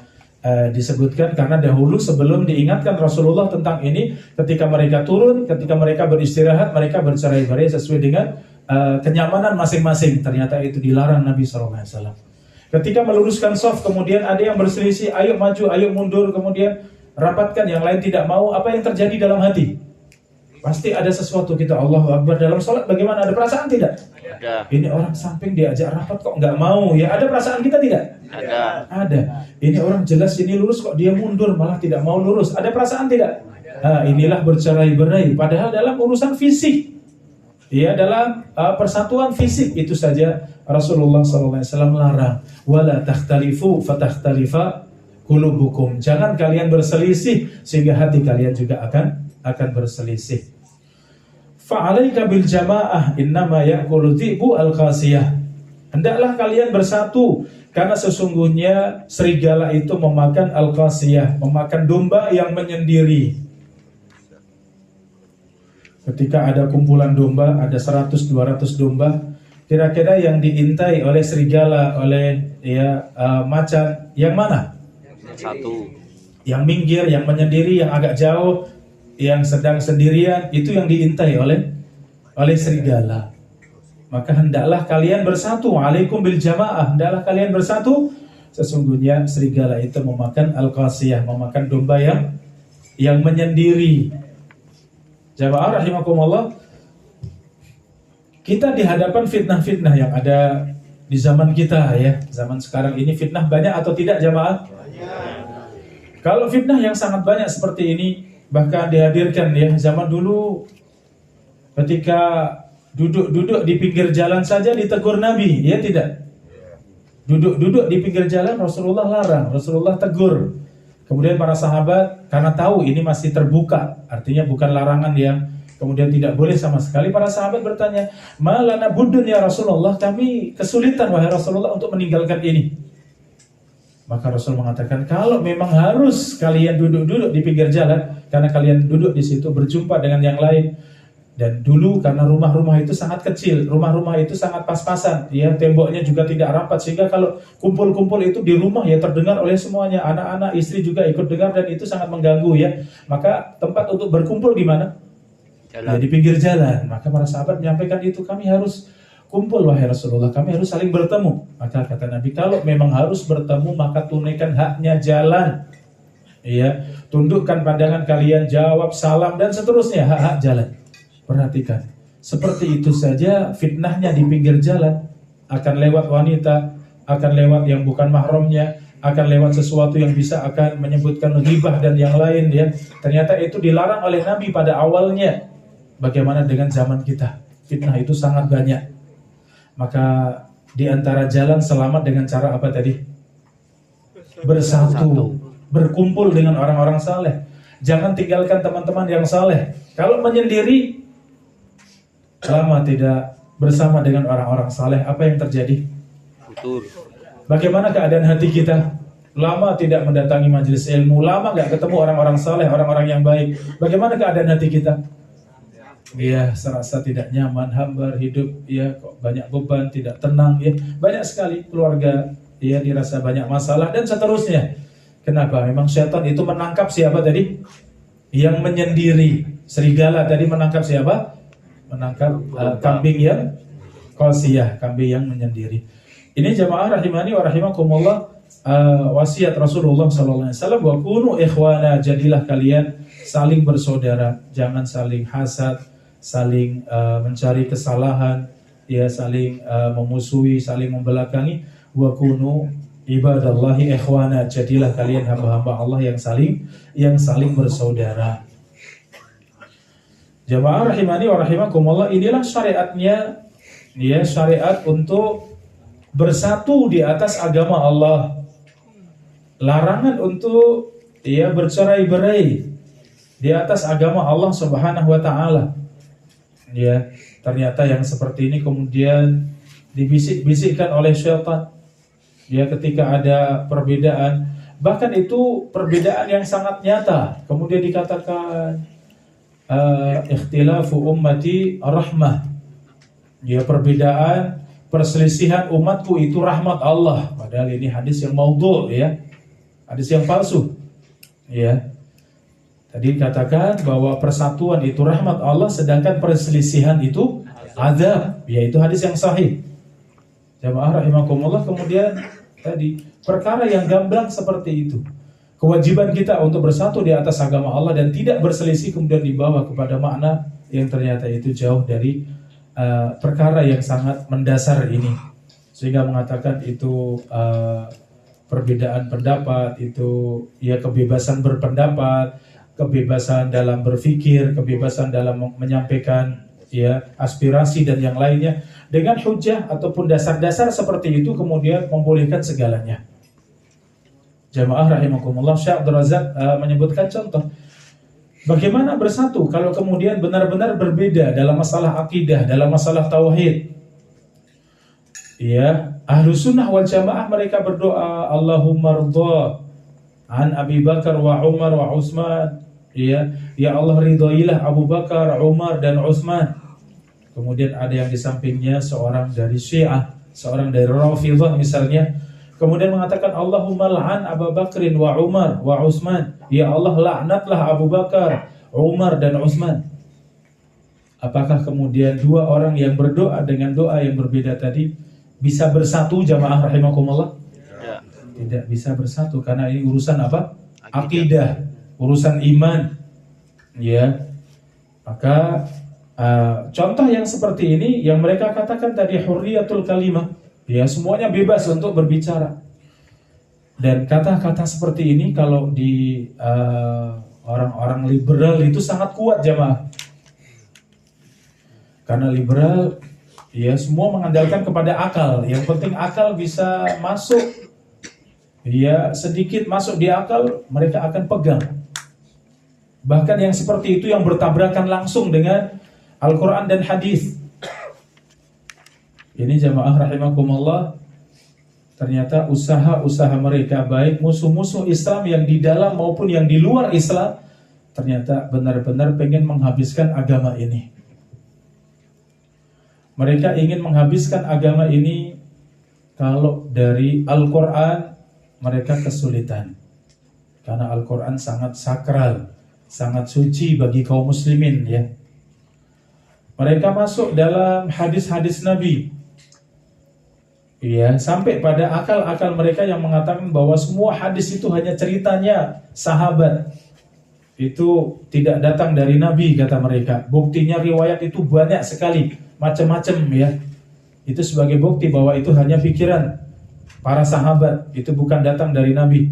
disebutkan karena dahulu sebelum diingatkan Rasulullah tentang ini, ketika mereka turun, ketika mereka beristirahat, mereka bercerai-berai sesuai dengan kenyamanan masing-masing. Ternyata itu dilarang Nabi SAW. Ketika meluruskan shaf, kemudian ada yang berselisih, ayo maju, ayo mundur, kemudian rapatkan, yang lain tidak mau. Apa yang terjadi dalam hati? Pasti ada sesuatu. Kita Allahu Akbar dalam sholat, bagaimana? Ada perasaan tidak? Ada. Ini orang samping diajak rapat kok nggak mau, ya ada perasaan kita tidak? Ada. Ini orang jelas ini lurus kok dia mundur, malah tidak mau lurus. Ada perasaan tidak? Nah, inilah bercerai-berai. Padahal dalam urusan fisik, ya dalam persatuan fisik itu saja Rasulullah SAW larang. Wala takhtalifu fatakhtalifa qulubukum. Jangan kalian berselisih sehingga hati kalian juga akan berselisih. Fa'alaika bil jamaah innama ya'kulu dhi'bu al-qasiyah. Hendaklah kalian bersatu karena sesungguhnya serigala itu memakan al-qasiyah, memakan domba yang menyendiri. Ketika ada kumpulan domba, ada 100-200 domba, kira-kira yang diintai oleh serigala, oleh macan, yang mana? Satu. Yang minggir, yang menyendiri, yang agak jauh, yang sedang sendirian, itu yang diintai oleh serigala. Maka hendaklah kalian bersatu. Alaikum bil jamaah. Hendaklah kalian bersatu. Sesungguhnya serigala itu memakan al-qasiyah, memakan domba yang menyendiri. Jamaah rahimakumullah, kita di hadapan fitnah-fitnah yang ada di zaman kita, ya. Zaman sekarang ini fitnah banyak atau tidak, jamaah? Kalau fitnah yang sangat banyak seperti ini, bahkan dihadirkan, ya, zaman dulu ketika duduk-duduk di pinggir jalan saja ditegur Nabi, ya tidak? Duduk-duduk di pinggir jalan Rasulullah larang, Rasulullah tegur. Kemudian para sahabat karena tahu ini masih terbuka, artinya bukan larangan yang kemudian tidak boleh sama sekali, para sahabat bertanya, "Malana budun ya Rasulullah, kami kesulitan wahai Rasulullah untuk meninggalkan ini." Maka Rasul mengatakan, kalau memang harus kalian duduk-duduk di pinggir jalan, karena kalian duduk di situ berjumpa dengan yang lain. Dan dulu karena rumah-rumah itu sangat kecil, rumah-rumah itu sangat pas-pasan, ya, temboknya juga tidak rapat, sehingga kalau kumpul-kumpul itu di rumah ya terdengar oleh semuanya, anak-anak, istri juga ikut dengar, dan itu sangat mengganggu, ya. Maka tempat untuk berkumpul di mana? Ya, di pinggir jalan. Maka para sahabat menyampaikan itu, kami harus kumpul wahai Rasulullah, kami harus saling bertemu. Maka kata Nabi, kalau memang harus bertemu maka tunaikan haknya jalan. Iya, tundukkan pandangan kalian, jawab salam dan seterusnya, hak-hak jalan. Perhatikan, seperti itu saja fitnahnya di pinggir jalan, akan lewat wanita, akan lewat yang bukan mahramnya, akan lewat sesuatu yang bisa akan menyebutkan ghibah dan yang lain, ya. Ternyata itu dilarang oleh Nabi pada awalnya. Bagaimana dengan zaman kita? Fitnah itu sangat banyak. Maka di antara jalan selamat dengan cara apa tadi? Bersatu, berkumpul dengan orang-orang saleh. Jangan tinggalkan teman-teman yang saleh. Kalau menyendiri, lama tidak bersama dengan orang-orang saleh, apa yang terjadi? Betul. Bagaimana keadaan hati kita? Lama tidak mendatangi majelis ilmu, lama nggak ketemu orang-orang saleh, orang-orang yang baik. Bagaimana keadaan hati kita? Ya, serasa tidak nyaman, hambar hidup, ya, kok banyak beban, tidak tenang, ya, banyak sekali keluarga, ya, dirasa banyak masalah dan seterusnya. Kenapa? Memang syaitan itu menangkap siapa tadi? Yang menyendiri. Serigala tadi menangkap siapa? Menangkap kambing yang qasiyah, kambing yang menyendiri. Ini jamaah rahimani wa rahimakumullah, wasiat Rasulullah SAW, wa kunu ikhwana, jadilah kalian saling bersaudara, jangan saling hasad, saling mencari kesalahan, ya, saling memusuhi, saling membelakangi. Wa kunu ibadallahi ikhwana, jadilah kalian hamba-hamba Allah yang saling bersaudara. Jamaah rahimani wa rahimakumullah, inilah syariatnya, ya, syariat untuk bersatu di atas agama Allah. Larangan untuk, ya, bercerai-berai di atas agama Allah Subhanahu wa taala. Ya, ternyata yang seperti ini kemudian dibisik-bisikkan oleh syaitan. Ya, ketika ada perbedaan, bahkan itu perbedaan yang sangat nyata, kemudian dikatakan ikhtilafu ummati rahmah. Ya, perbedaan, perselisihan umatku itu rahmat Allah. Padahal ini hadis yang maudhu', ya. hadis yang palsu. Ya. Tadi dikatakan bahwa persatuan itu rahmat Allah, sedangkan perselisihan itu azab, yaitu hadis yang sahih. Jamaah rahimakumullah. Kemudian tadi perkara yang gamblang seperti itu, kewajiban kita untuk bersatu di atas agama Allah dan tidak berselisih kemudian dibawa kepada makna yang ternyata itu jauh dari perkara yang sangat mendasar ini, sehingga mengatakan itu perbedaan pendapat itu ya kebebasan berpendapat, kebebasan dalam berpikir, kebebasan dalam menyampaikan ya aspirasi dan yang lainnya, dengan hujah ataupun dasar-dasar seperti itu kemudian membolehkan segalanya. Jamaah rahimakumullah, Syekh Abdul Razak menyebutkan contoh bagaimana bersatu kalau kemudian benar-benar berbeda dalam masalah akidah, dalam masalah tauhid. Ya, Ahlus Sunnah wal Jamaah mereka berdoa, Allahumma ridha an Abi Bakar wa Umar wa Utsman. Ya Allah, ridhoilah Abu Bakar, Umar dan Utsman. Kemudian ada yang di sampingnya seorang dari Syiah, seorang dari Rafidhah misalnya, kemudian mengatakan Allahumma la'an Abu Bakrin wa Umar wa Utsman. Ya Allah, laknatlah Abu Bakar, Umar dan Utsman. Apakah kemudian dua orang yang berdoa dengan doa yang berbeda tadi bisa bersatu, jamaah rahimakumullah? Tidak bisa bersatu, karena ini urusan apa? Akidah, urusan iman. Ya. Maka contoh yang seperti ini yang mereka katakan tadi hurriyatul kalimah, ya semuanya bebas untuk berbicara. Dan kata-kata seperti ini kalau di orang-orang liberal itu sangat kuat, jamaah. Karena liberal ya semua mengandalkan kepada akal. Yang penting akal bisa masuk, ya sedikit masuk di akal mereka akan pegang. Bahkan yang seperti itu yang bertabrakan langsung dengan Al-Quran dan hadis. Ini jamaah rahimakumullah, ternyata usaha-usaha mereka, baik musuh-musuh Islam yang di dalam maupun yang di luar Islam, ternyata benar-benar pengen menghabiskan agama ini. Mereka ingin menghabiskan agama ini. Kalau dari Al-Quran mereka kesulitan, karena Al-Quran sangat sakral, sangat suci bagi kaum muslimin, ya. Mereka masuk dalam hadis-hadis Nabi, ya, sampai pada akal-akal mereka yang mengatakan bahwa semua hadis itu hanya ceritanya sahabat. Itu tidak datang dari Nabi, kata mereka. Buktinya riwayat itu banyak sekali, macam-macam, ya. Itu sebagai bukti bahwa itu hanya pikiran para sahabat, itu bukan datang dari Nabi.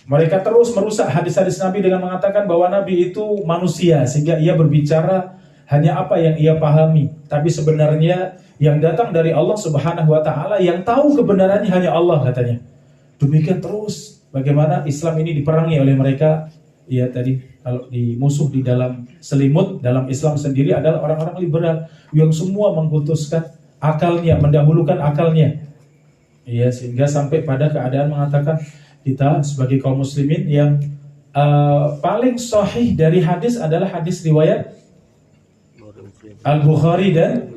Mereka terus merusak hadis-hadis Nabi dengan mengatakan bahwa Nabi itu manusia, sehingga ia berbicara hanya apa yang ia pahami. Tapi sebenarnya yang datang dari Allah Subhanahu wa ta'ala, yang tahu kebenarannya hanya Allah, katanya. Demikian terus bagaimana Islam ini diperangi oleh mereka. Ya tadi kalau di musuh di dalam selimut dalam Islam sendiri adalah orang-orang liberal yang semua mengkultuskan akalnya, mendahulukan akalnya. Ya, sehingga sampai pada keadaan mengatakan kita sebagai kaum muslimin yang paling sahih dari hadis adalah hadis riwayat Al-Bukhari dan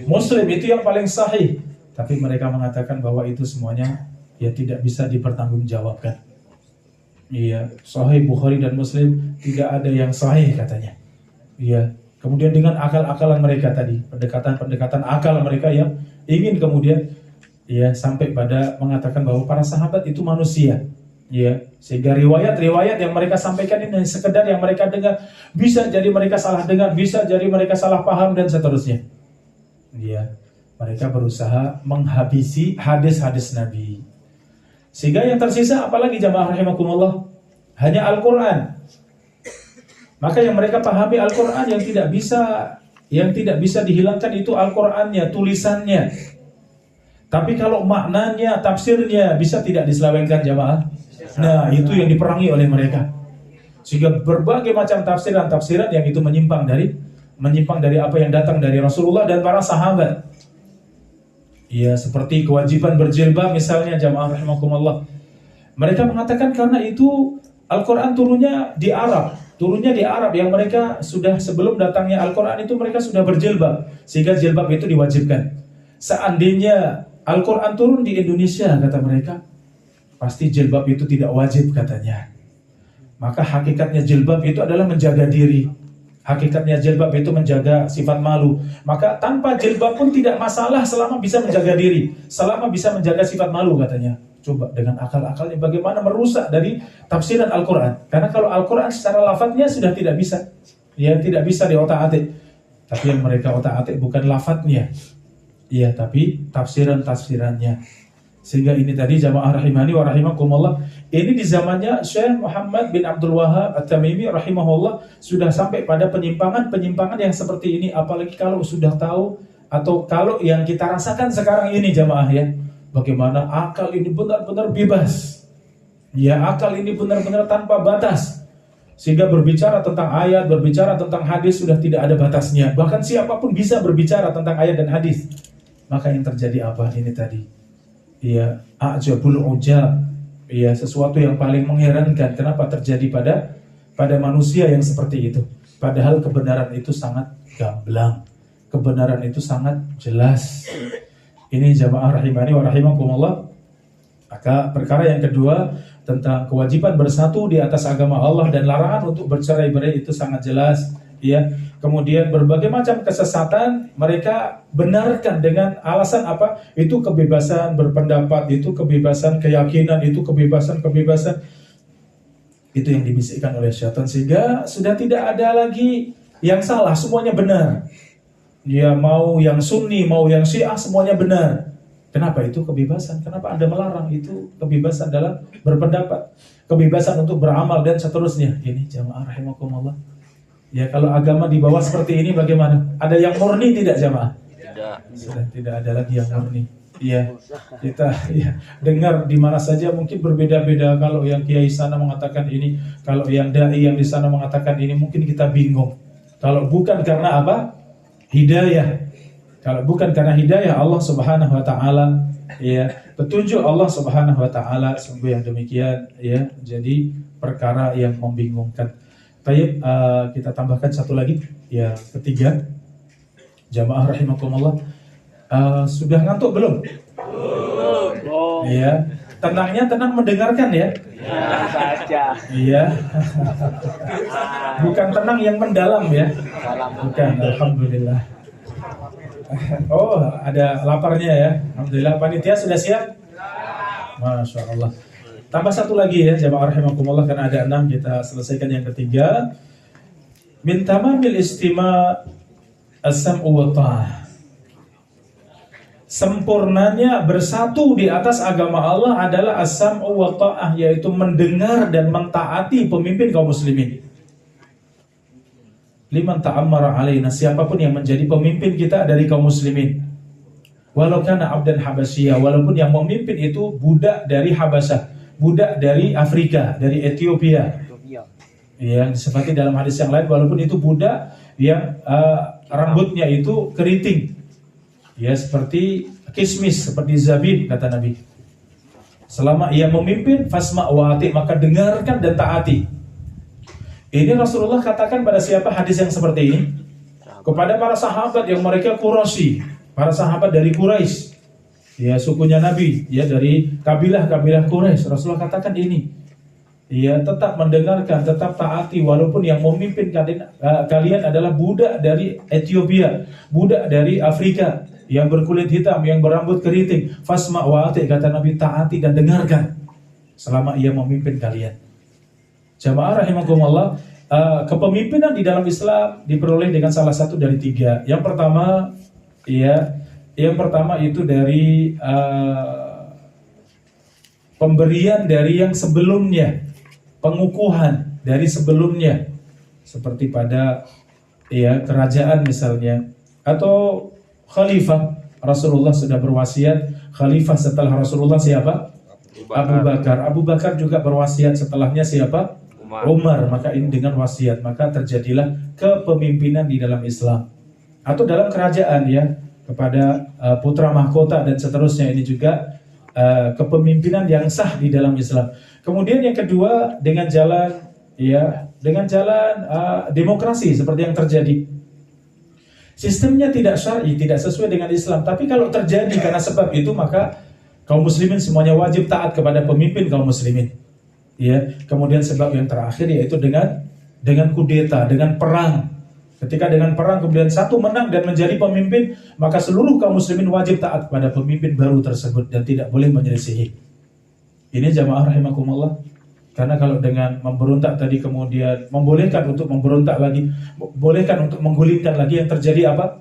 Muslim, itu yang paling sahih. Tapi mereka mengatakan bahwa itu semuanya ya tidak bisa dipertanggungjawabkan. Iya, sahih Bukhari dan Muslim tidak ada yang sahih, katanya. Iya. Kemudian dengan akal-akalan mereka tadi, pendekatan akal mereka yang ingin kemudian ya sampai pada mengatakan bahwa para sahabat itu manusia. Ya, sehingga riwayat-riwayat yang mereka sampaikan ini sekedar yang mereka dengar, bisa jadi mereka salah dengar, bisa jadi mereka salah paham dan seterusnya. Ya, mereka berusaha menghabisi hadis-hadis Nabi. Sehingga yang tersisa apalagi jamaah rahimakumullah? Hanya Al-Quran. Maka yang mereka pahami Al-Quran, yang tidak bisa dihilangkan itu Al-Qurannya, tulisannya. Tapi kalau maknanya, tafsirnya bisa tidak diselewengkan, jamaah? Nah, itu yang diperangi oleh mereka. Sehingga berbagai macam tafsiran-tafsiran yang itu menyimpang dari apa yang datang dari Rasulullah dan para sahabat. Ya, seperti kewajiban berjilbab misalnya, jamaah rahimakumullah. Mereka mengatakan karena itu Al-Quran turunnya di Arab, yang mereka sudah sebelum datangnya Al-Quran itu mereka sudah berjilbab, sehingga jilbab itu diwajibkan. Seandainya Al-Quran turun di Indonesia, kata mereka, pasti jilbab itu tidak wajib katanya. Maka hakikatnya jilbab itu adalah menjaga diri. Hakikatnya jilbab itu menjaga sifat malu. Maka tanpa jilbab pun tidak masalah selama bisa menjaga diri, selama bisa menjaga sifat malu katanya. Coba dengan akal-akalnya bagaimana merusak dari tafsiran Al-Quran. Karena kalau Al-Quran secara lafadznya sudah tidak bisa, ya tidak bisa diotak-atik. Tapi yang mereka otak-atik bukan lafadznya, ya tapi tafsirannya. Sehingga ini tadi jamaah rahimani wa rahimakumullah, ini di zamannya Syekh Muhammad bin Abdul Wahab At-Tamimi rahimahullah sudah sampai pada penyimpangan yang seperti ini. Apalagi kalau sudah tahu atau kalau yang kita rasakan sekarang ini jamaah ya, bagaimana akal ini benar-benar bebas. Ya, akal ini benar-benar tanpa batas. Sehingga berbicara tentang ayat, berbicara tentang hadis sudah tidak ada batasnya. Bahkan siapapun bisa berbicara tentang ayat dan hadis. Maka yang terjadi apa ini tadi? Ya, a'jabul ujab. Ya, sesuatu yang paling mengherankan. Kenapa terjadi pada manusia yang seperti itu? Padahal kebenaran itu sangat gamblang. Kebenaran itu sangat jelas. Ini jamaah rahimani wa rahimakumullah. Maka perkara yang kedua tentang kewajiban bersatu di atas agama Allah dan larangan untuk bercerai-berai itu sangat jelas. Ya, kemudian berbagai macam kesesatan mereka benarkan dengan alasan apa? Itu kebebasan berpendapat, itu kebebasan keyakinan, itu kebebasan itu yang dibisikkan oleh syaitan, sehingga sudah tidak ada lagi yang salah, semuanya benar. Dia mau yang Sunni, mau yang Syiah, semuanya benar. Kenapa itu kebebasan? Kenapa Anda melarang? Itu kebebasan dalam berpendapat, kebebasan untuk beramal dan seterusnya. Ini jamaah rahimakumullah. Ya, kalau agama di bawah seperti ini bagaimana? Ada yang murni tidak jamaah? Tidak. Sudah tidak ada lagi yang murni. Iya, kita ya, dengar di mana saja mungkin berbeda-beda. Kalau yang kiai sana mengatakan ini, kalau yang dai yang di sana mengatakan ini, mungkin kita bingung. Kalau bukan karena apa? Hidayah. Kalau bukan karena hidayah Allah Subhanahu wa taala, ya, petunjuk Allah Subhanahu wa taala, sungguh yang demikian ya, jadi perkara yang membingungkan. Baik, kita tambahkan satu lagi, ya, ketiga, jamaah rahimakumullah, sudah ngantuk belum? Belum. Iya, tenang mendengarkan ya. Saja. Iya. Bukan tenang yang mendalam ya. Bukan, alhamdulillah. Oh, ada laparnya ya. Alhamdulillah, panitia sudah siap? Masya Allah. Tambah satu lagi ya jamaah rahimakumullah, karena ada 6, kita selesaikan yang ketiga. Min tamamil istima' as-sam'u wa ta'ah. Sempurnanya bersatu di atas agama Allah adalah as-sam'u wa ta'ah, yaitu mendengar dan mentaati pemimpin kaum muslimin. Liman ta'ammara alaina, siapapun yang menjadi pemimpin kita dari kaum muslimin. Walau kana abdan habasyiyah, walaupun yang memimpin itu budak dari Habasyah, budak dari Afrika, dari Ethiopia. Yang disebut dalam hadis yang lain, walaupun itu budak yang rambutnya itu keriting, ya seperti kismis, seperti zabib, kata Nabi. Selama ia memimpin, fasma' wa ati', maka dengarkan dan taati. Ini Rasulullah katakan pada siapa hadis yang seperti ini? Kepada para sahabat yang mereka Quraisy, para sahabat dari Quraisy. Ya, sukunya Nabi, ya, dari kabilah-kabilah Quraisy. Rasulullah katakan ini, ya, tetap mendengarkan, tetap taati, walaupun yang memimpin kalian adalah budak dari Ethiopia, budak dari Afrika, yang berkulit hitam, yang berambut keriting. Fasma' wa ati', kata Nabi, taati dan dengarkan selama ia memimpin kalian. Jamaah rahimakumullah, kepemimpinan di dalam Islam diperoleh dengan salah satu dari 3. Yang pertama, ya, yang pertama itu dari pemberian dari yang sebelumnya, pengukuhan dari sebelumnya, seperti pada ya kerajaan misalnya, atau khalifah. Rasulullah sudah berwasiat, khalifah setelah Rasulullah siapa? Abu Bakar. Abu Bakar juga berwasiat, setelahnya siapa? Umar. Maka ini dengan wasiat, maka terjadilah kepemimpinan di dalam Islam. Atau dalam kerajaan ya, kepada putra mahkota dan seterusnya, ini juga kepemimpinan yang sah di dalam Islam. Kemudian yang kedua dengan jalan ya, dengan jalan demokrasi seperti yang terjadi. Sistemnya tidak syar'i, tidak sesuai dengan Islam, tapi kalau terjadi karena sebab itu, maka Kaum muslimin semuanya wajib taat kepada pemimpin kaum muslimin. Ya, kemudian sebab yang terakhir yaitu dengan kudeta, dengan perang. Ketika dengan perang kemudian satu menang dan menjadi pemimpin, maka seluruh kaum muslimin wajib taat kepada pemimpin baru tersebut dan tidak boleh menyelisihi. Ini jamaah rahimakumullah. Karena kalau dengan memberontak tadi kemudian membolehkan untuk memberontak lagi, bolehkan untuk menggulingkan lagi, yang terjadi apa?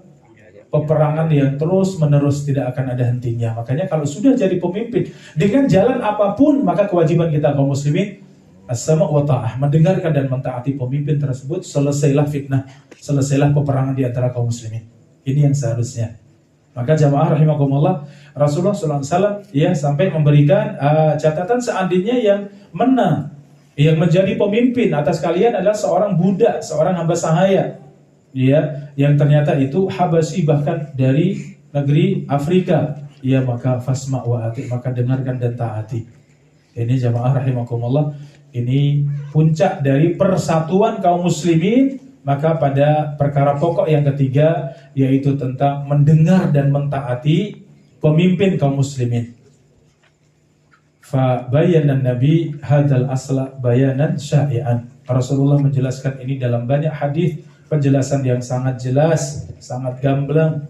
Peperangan yang terus menerus tidak akan ada hentinya. Makanya kalau sudah jadi pemimpin dengan jalan apapun, maka kewajiban kita kaum muslimin as-sama' wa ta'ah, mendengarkan dan mentaati pemimpin tersebut. Selesailah fitnah, selesailah peperangan di antara kaum muslimin. Ini yang seharusnya. Maka jamaah rahimakumullah, Rasulullah SAW ya sampai memberikan catatan seandainya yang menang, yang menjadi pemimpin atas kalian adalah seorang budak, seorang hamba sahaya, ya, yang ternyata itu Habasyi, bahkan dari negeri Afrika, ya, maka fasma' wa ati', maka dengarkan dan taati. Ini jamaah rahimakumullah, ini puncak dari persatuan kaum muslimin. Maka pada perkara pokok yang ketiga yaitu tentang mendengar dan mentaati pemimpin kaum muslimin. Fa bayanan Nabi hadzal asla bayanan sya'i'an. Rasulullah menjelaskan ini dalam banyak hadis, penjelasan yang sangat jelas, sangat gamblang.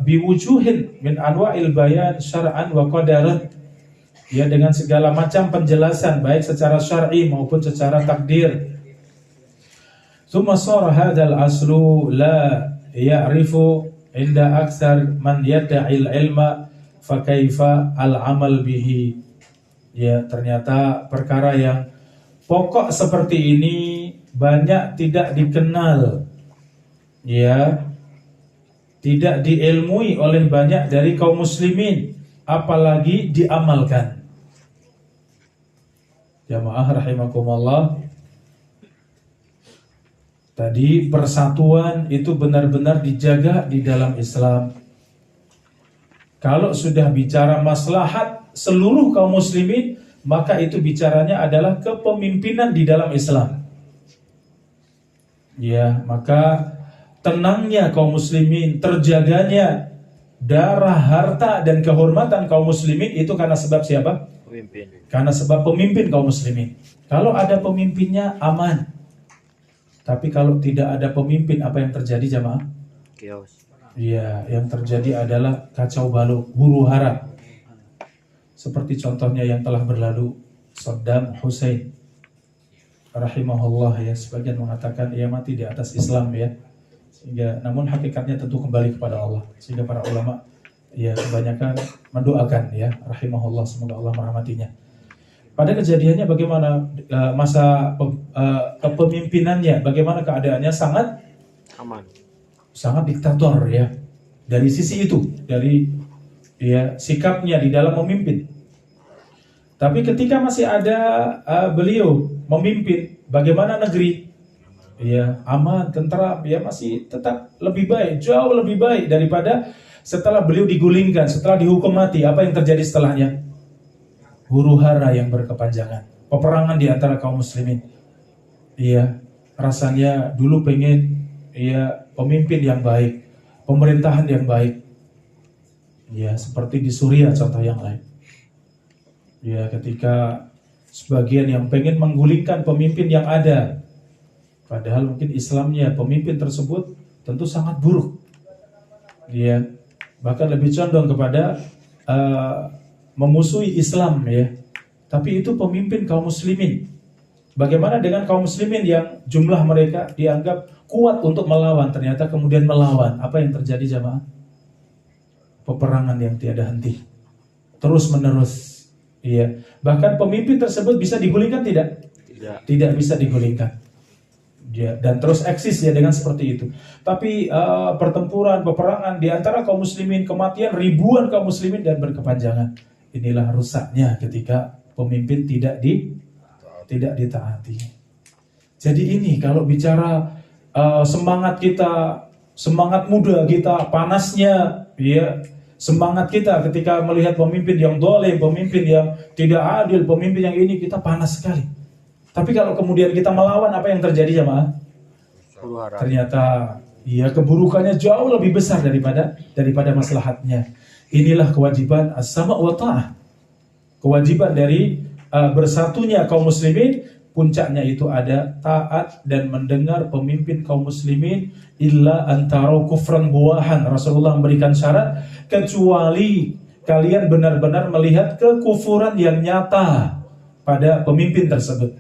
Biwujuhin min anwa'il bayan syar'an wa qadaran. Ya, dengan segala macam penjelasan baik secara syar'i maupun secara takdir. Tsumma shara hadzal aslu la ya'rifu inda aksar man yad'il ilma fa kaifa al-amal bihi. Ya, ternyata perkara yang pokok seperti ini banyak tidak dikenal, ya, tidak diilmui oleh banyak dari kaum muslimin, apalagi diamalkan. Jamaah rahimakumullah, tadi persatuan itu benar-benar dijaga di dalam Islam. Kalau sudah bicara maslahat seluruh kaum muslimin, maka itu bicaranya adalah kepemimpinan di dalam Islam. Ya, maka tenangnya kaum muslimin, terjaganya darah, harta, dan kehormatan kaum muslimin itu karena sebab siapa? Pemimpin. Karena sebab pemimpin kaum muslimin. Kalau ada pemimpinnya aman. Tapi kalau tidak ada pemimpin, apa yang terjadi jamaah? Chaos. Iya, yang terjadi adalah kacau balau, huru hara. Seperti contohnya yang telah berlalu, Saddam Hussein rahimahullah, ya, sebagian mengatakan ia mati di atas Islam, ya. Sehingga namun hakikatnya tentu kembali kepada Allah. Sehingga para ulama ya kebanyakan mendoakan, ya, rahimahullah, semoga Allah merahmatinya. Pada kejadiannya bagaimana masa kepemimpinannya, bagaimana keadaannya? Sangat aman, sangat diktator, ya, dari sisi itu, dari, ya, sikapnya di dalam memimpin. Tapi ketika masih ada beliau memimpin, bagaimana negeri? Ya, aman, tentram, ya, masih tetap lebih baik, jauh lebih baik daripada setelah beliau digulingkan, setelah dihukum mati. Apa yang terjadi setelahnya? Huru hara yang berkepanjangan, peperangan di antara kaum muslimin. Iya, rasanya dulu pengen, ya, pemimpin yang baik, pemerintahan yang baik. Ya, seperti di Suriah contoh yang lain. Ya, ketika sebagian yang pengen menggulingkan pemimpin yang ada, padahal mungkin Islamnya pemimpin tersebut tentu sangat buruk. Ya, bahkan lebih condong kepada memusuhi Islam, ya. Tapi itu pemimpin kaum muslimin. Bagaimana dengan kaum muslimin yang jumlah mereka dianggap kuat untuk melawan, ternyata kemudian melawan? Apa yang terjadi jamaah? Peperangan yang tiada henti, terus menerus. Iya. Bahkan pemimpin tersebut bisa digulingkan tidak? Tidak bisa digulingkan. Ya, dan terus eksis, ya, dengan seperti itu. Tapi pertempuran, peperangan di antara kaum muslimin, kematian ribuan kaum muslimin dan berkepanjangan. Inilah rusaknya ketika pemimpin tidak ditaati. Jadi ini kalau bicara semangat kita, semangat muda kita, panasnya, ya, semangat kita ketika melihat pemimpin yang dolim, pemimpin yang tidak adil, pemimpin yang ini, kita panas sekali. Tapi kalau kemudian kita melawan, apa yang terjadi jamaah? Ternyata, ya, keburukannya jauh lebih besar daripada maslahatnya. Inilah kewajiban as-sama' wa ta'ah. Kewajiban dari bersatunya kaum muslimin, puncaknya itu ada taat dan mendengar pemimpin kaum muslimin. Illa antara kufran buahan, Rasulullah memberikan syarat, kecuali kalian benar-benar melihat kekufuran yang nyata pada pemimpin tersebut.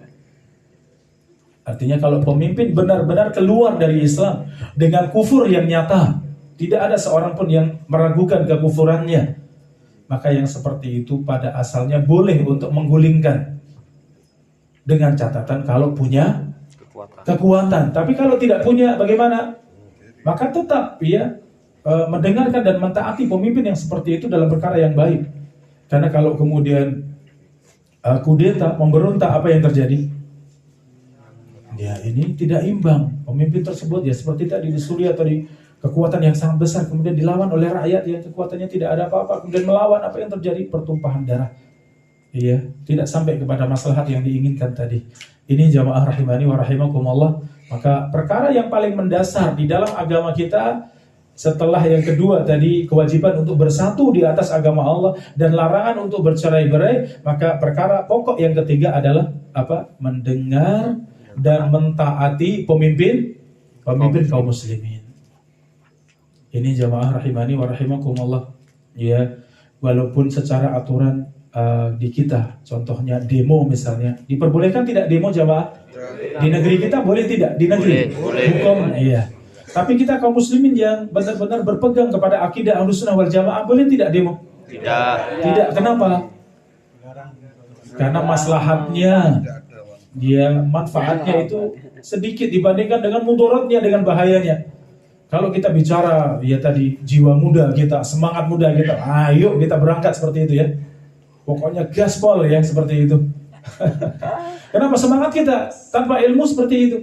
Artinya kalau pemimpin benar-benar keluar dari Islam dengan kufur yang nyata, tidak ada seorang pun yang meragukan kekufurannya, maka yang seperti itu pada asalnya boleh untuk menggulingkan, dengan catatan kalau punya kekuatan. Tapi kalau tidak punya bagaimana? Maka tetap mendengarkan dan mentaati pemimpin yang seperti itu dalam perkara yang baik. Karena kalau kemudian kudeta, memberontak, apa yang terjadi? Ya ini tidak imbang. Pemimpin tersebut ya seperti tadi di Suriah tadi, kekuatan yang sangat besar kemudian dilawan oleh rakyat yang kekuatannya tidak ada apa-apa, kemudian melawan, apa yang terjadi? Pertumpahan darah. Iya, tidak sampai kepada maslahat yang diinginkan tadi. Ini jamaah rahimani wa rahimakumullah. Maka perkara yang paling mendasar di dalam agama kita, setelah yang kedua tadi kewajiban untuk bersatu di atas agama Allah dan larangan untuk bercerai-berai, maka perkara pokok yang ketiga adalah apa? Mendengar dan mentaati pemimpin kaum muslimin. Ini jamaah rahimani wa rahimakumullah. Ya, walaupun secara aturan di kita, contohnya demo misalnya, diperbolehkan tidak demo jamaah? Di negeri kita boleh tidak? Di negeri boleh. Hukum, iya. Tapi kita kaum muslimin yang benar-benar berpegang kepada akidah Ahlussunnah wal Jamaah boleh tidak demo? Tidak. Kenapa? Karena maslahatnya, manfaatnya itu sedikit dibandingkan dengan mudaratnya, dengan bahayanya. Kalau kita bicara ya tadi jiwa muda kita, semangat muda kita, ayo kita berangkat seperti itu ya. Pokoknya gaspol ya seperti itu. Kenapa semangat kita tanpa ilmu seperti itu?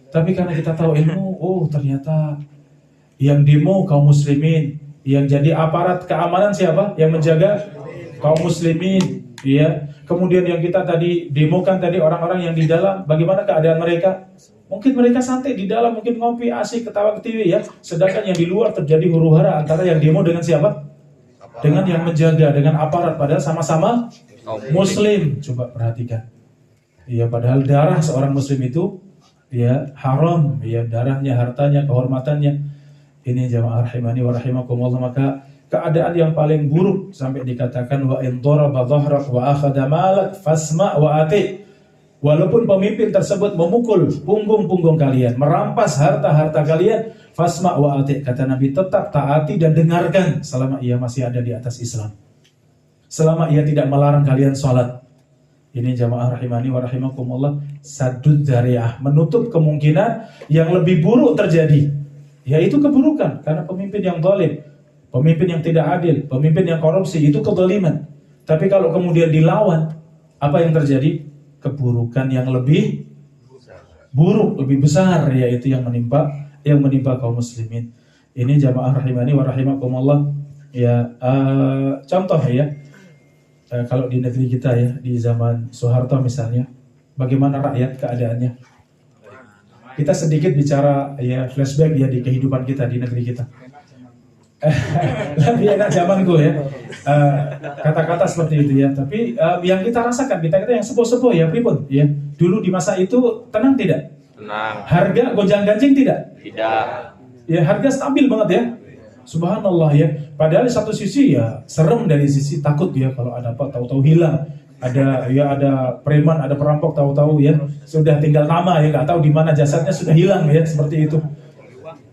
Tapi karena kita tahu ilmu, oh ternyata yang demo kaum muslimin, yang jadi aparat keamanan siapa? Yang menjaga kaum muslimin, ya. Kemudian yang kita tadi demokan tadi orang-orang yang di dalam, bagaimana keadaan mereka? Mungkin mereka santai di dalam, mungkin ngopi, asik, ketawa ketiwi ya. Sedangkan yang di luar terjadi huru-hara antara yang demo dengan siapa? Dengan yang menjaga, dengan aparat, padahal sama-sama muslim. Coba perhatikan. Ya, padahal darah seorang muslim itu ya haram, ya darahnya, hartanya, kehormatannya. Ini jamaah rahimani wa rahimakumullah. Maka keadaan yang paling buruk sampai dikatakan wa in daraba dhahrak wa akhadha malak fasma' wa ati. Walaupun pemimpin tersebut memukul punggung-punggung kalian, merampas harta-harta kalian, fasma' wa ati, kata Nabi, tetap taati dan dengarkan selama ia masih ada di atas Islam. Selama ia tidak melarang kalian sholat. Ini jamaah rahimani wa rahimakumullah, saddud dzari'ah, menutup kemungkinan yang lebih buruk terjadi, yaitu keburukan. Karena pemimpin yang zalim, pemimpin yang tidak adil, pemimpin yang korupsi, itu kezaliman. Tapi kalau kemudian dilawan, apa yang terjadi? Keburukan yang lebih buruk, lebih besar, yaitu yang menimpa kaum muslimin. Ini jamaah rahimani wa rahimakumullah. Ya, contoh ya, kalau di negeri kita ya, di zaman Soeharto misalnya, bagaimana rakyat keadaannya? Kita sedikit bicara ya, flashback ya di kehidupan kita di negeri kita. Lebih enak zamanku ya, kata-kata seperti itu ya. Tapi yang kita rasakan, kita yang sepuh-sepuh ya, pripun ya. Dulu di masa itu tenang tidak? Tenang. Harga gonjang-ganjing tidak? Tidak. Ya, harga stabil banget ya. Subhanallah ya. Padahal di satu sisi ya serem, dari sisi takut ya, kalau ada apa tahu-tahu hilang. Ada preman, ada perampok, tahu-tahu ya sudah tinggal nama ya, nggak tahu di mana jasadnya, sudah hilang ya, seperti itu.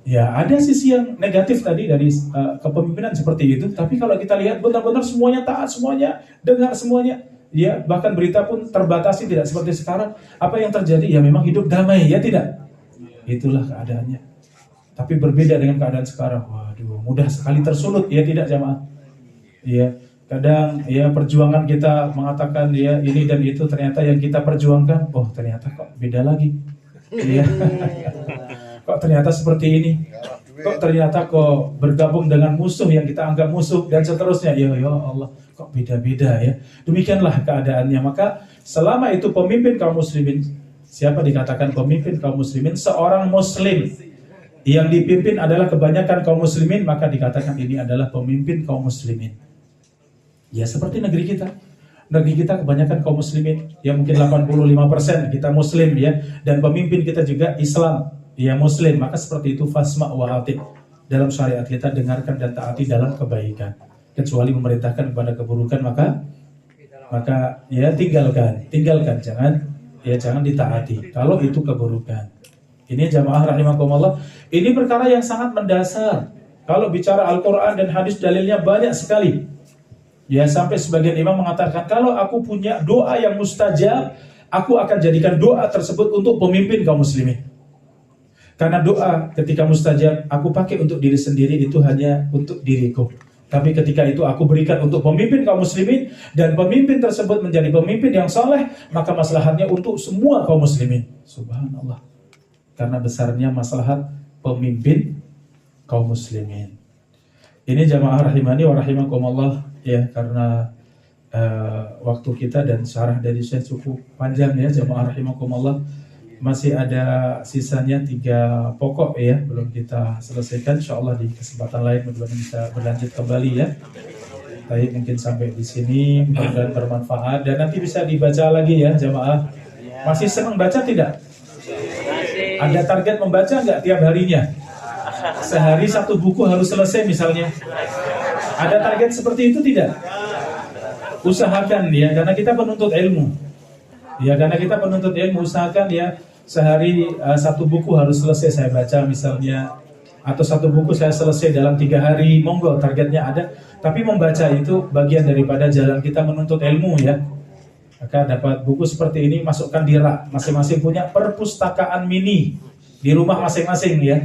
Ya, ada sisi yang negatif tadi dari kepemimpinan seperti itu. Tapi kalau kita lihat benar-benar semuanya taat, semuanya dengar, semuanya ya, bahkan berita pun terbatasi, tidak seperti sekarang. Apa yang terjadi? Ya memang hidup damai, ya tidak? Itulah keadaannya. Tapi berbeda dengan keadaan sekarang. Waduh, mudah sekali tersulut, ya tidak jamaah? Ya, kadang ya perjuangan kita mengatakan ya ini dan itu, ternyata yang kita perjuangkan, oh ternyata kok beda lagi. Iya. Kok ternyata seperti ini? Kok ternyata kok bergabung dengan musuh yang kita anggap musuh, dan seterusnya. Ya Allah, kok beda-beda ya. Demikianlah keadaannya. Maka selama itu pemimpin kaum muslimin, siapa dikatakan pemimpin kaum muslimin? Seorang muslim yang dipimpin adalah kebanyakan kaum muslimin, maka dikatakan ini adalah pemimpin kaum muslimin. Ya seperti negeri kita. Negeri kita kebanyakan kaum muslimin, ya mungkin 85% kita muslim ya, dan pemimpin kita juga Islam, ya muslim. Maka seperti itu fasma wa ati. Dalam syariat kita dengarkan dan taati dalam kebaikan. Kecuali memerintahkan kepada keburukan maka ya tinggalkan, jangan ditaati. Kalau itu keburukan. Ini jamaah rahimakumullah, ini perkara yang sangat mendasar. Kalau bicara Al-Qur'an dan hadis dalilnya banyak sekali. Ya sampai sebagian imam mengatakan kalau aku punya doa yang mustajab, aku akan jadikan doa tersebut untuk pemimpin kaum muslimin. Karena doa ketika mustajab aku pakai untuk diri sendiri itu hanya untuk diriku. Tapi ketika itu aku berikan untuk pemimpin kaum muslimin dan pemimpin tersebut menjadi pemimpin yang saleh, maka maslahatnya untuk semua kaum muslimin. Subhanallah. Karena besarnya maslahat pemimpin kaum muslimin. Ini jamaah rahimani wa rahimakumullah ya, karena waktu kita dan syarah dari saya cukup panjang ya jamaah rahimakumullah. Masih ada sisanya 3 pokok ya, belum kita selesaikan. Insyaallah di kesempatan lain mudah-mudahan bisa berlanjut kembali ya. Tapi mungkin sampai di sini, mudah-mudahan bermanfaat dan nanti bisa dibaca lagi ya jamaah. Masih senang baca tidak? Ada target membaca nggak tiap harinya? Sehari 1 buku harus selesai misalnya. Ada target seperti itu tidak? Usahakan ya, karena kita penuntut ilmu. Ya, karena kita penuntut ilmu, usahakan ya sehari 1 buku harus selesai saya baca misalnya, atau 1 buku saya selesai dalam 3 hari, monggo targetnya ada. Tapi membaca itu bagian daripada jalan kita menuntut ilmu ya. Maka dapat buku seperti ini, masukkan di rak. Masing-masing punya perpustakaan mini di rumah masing-masing ya.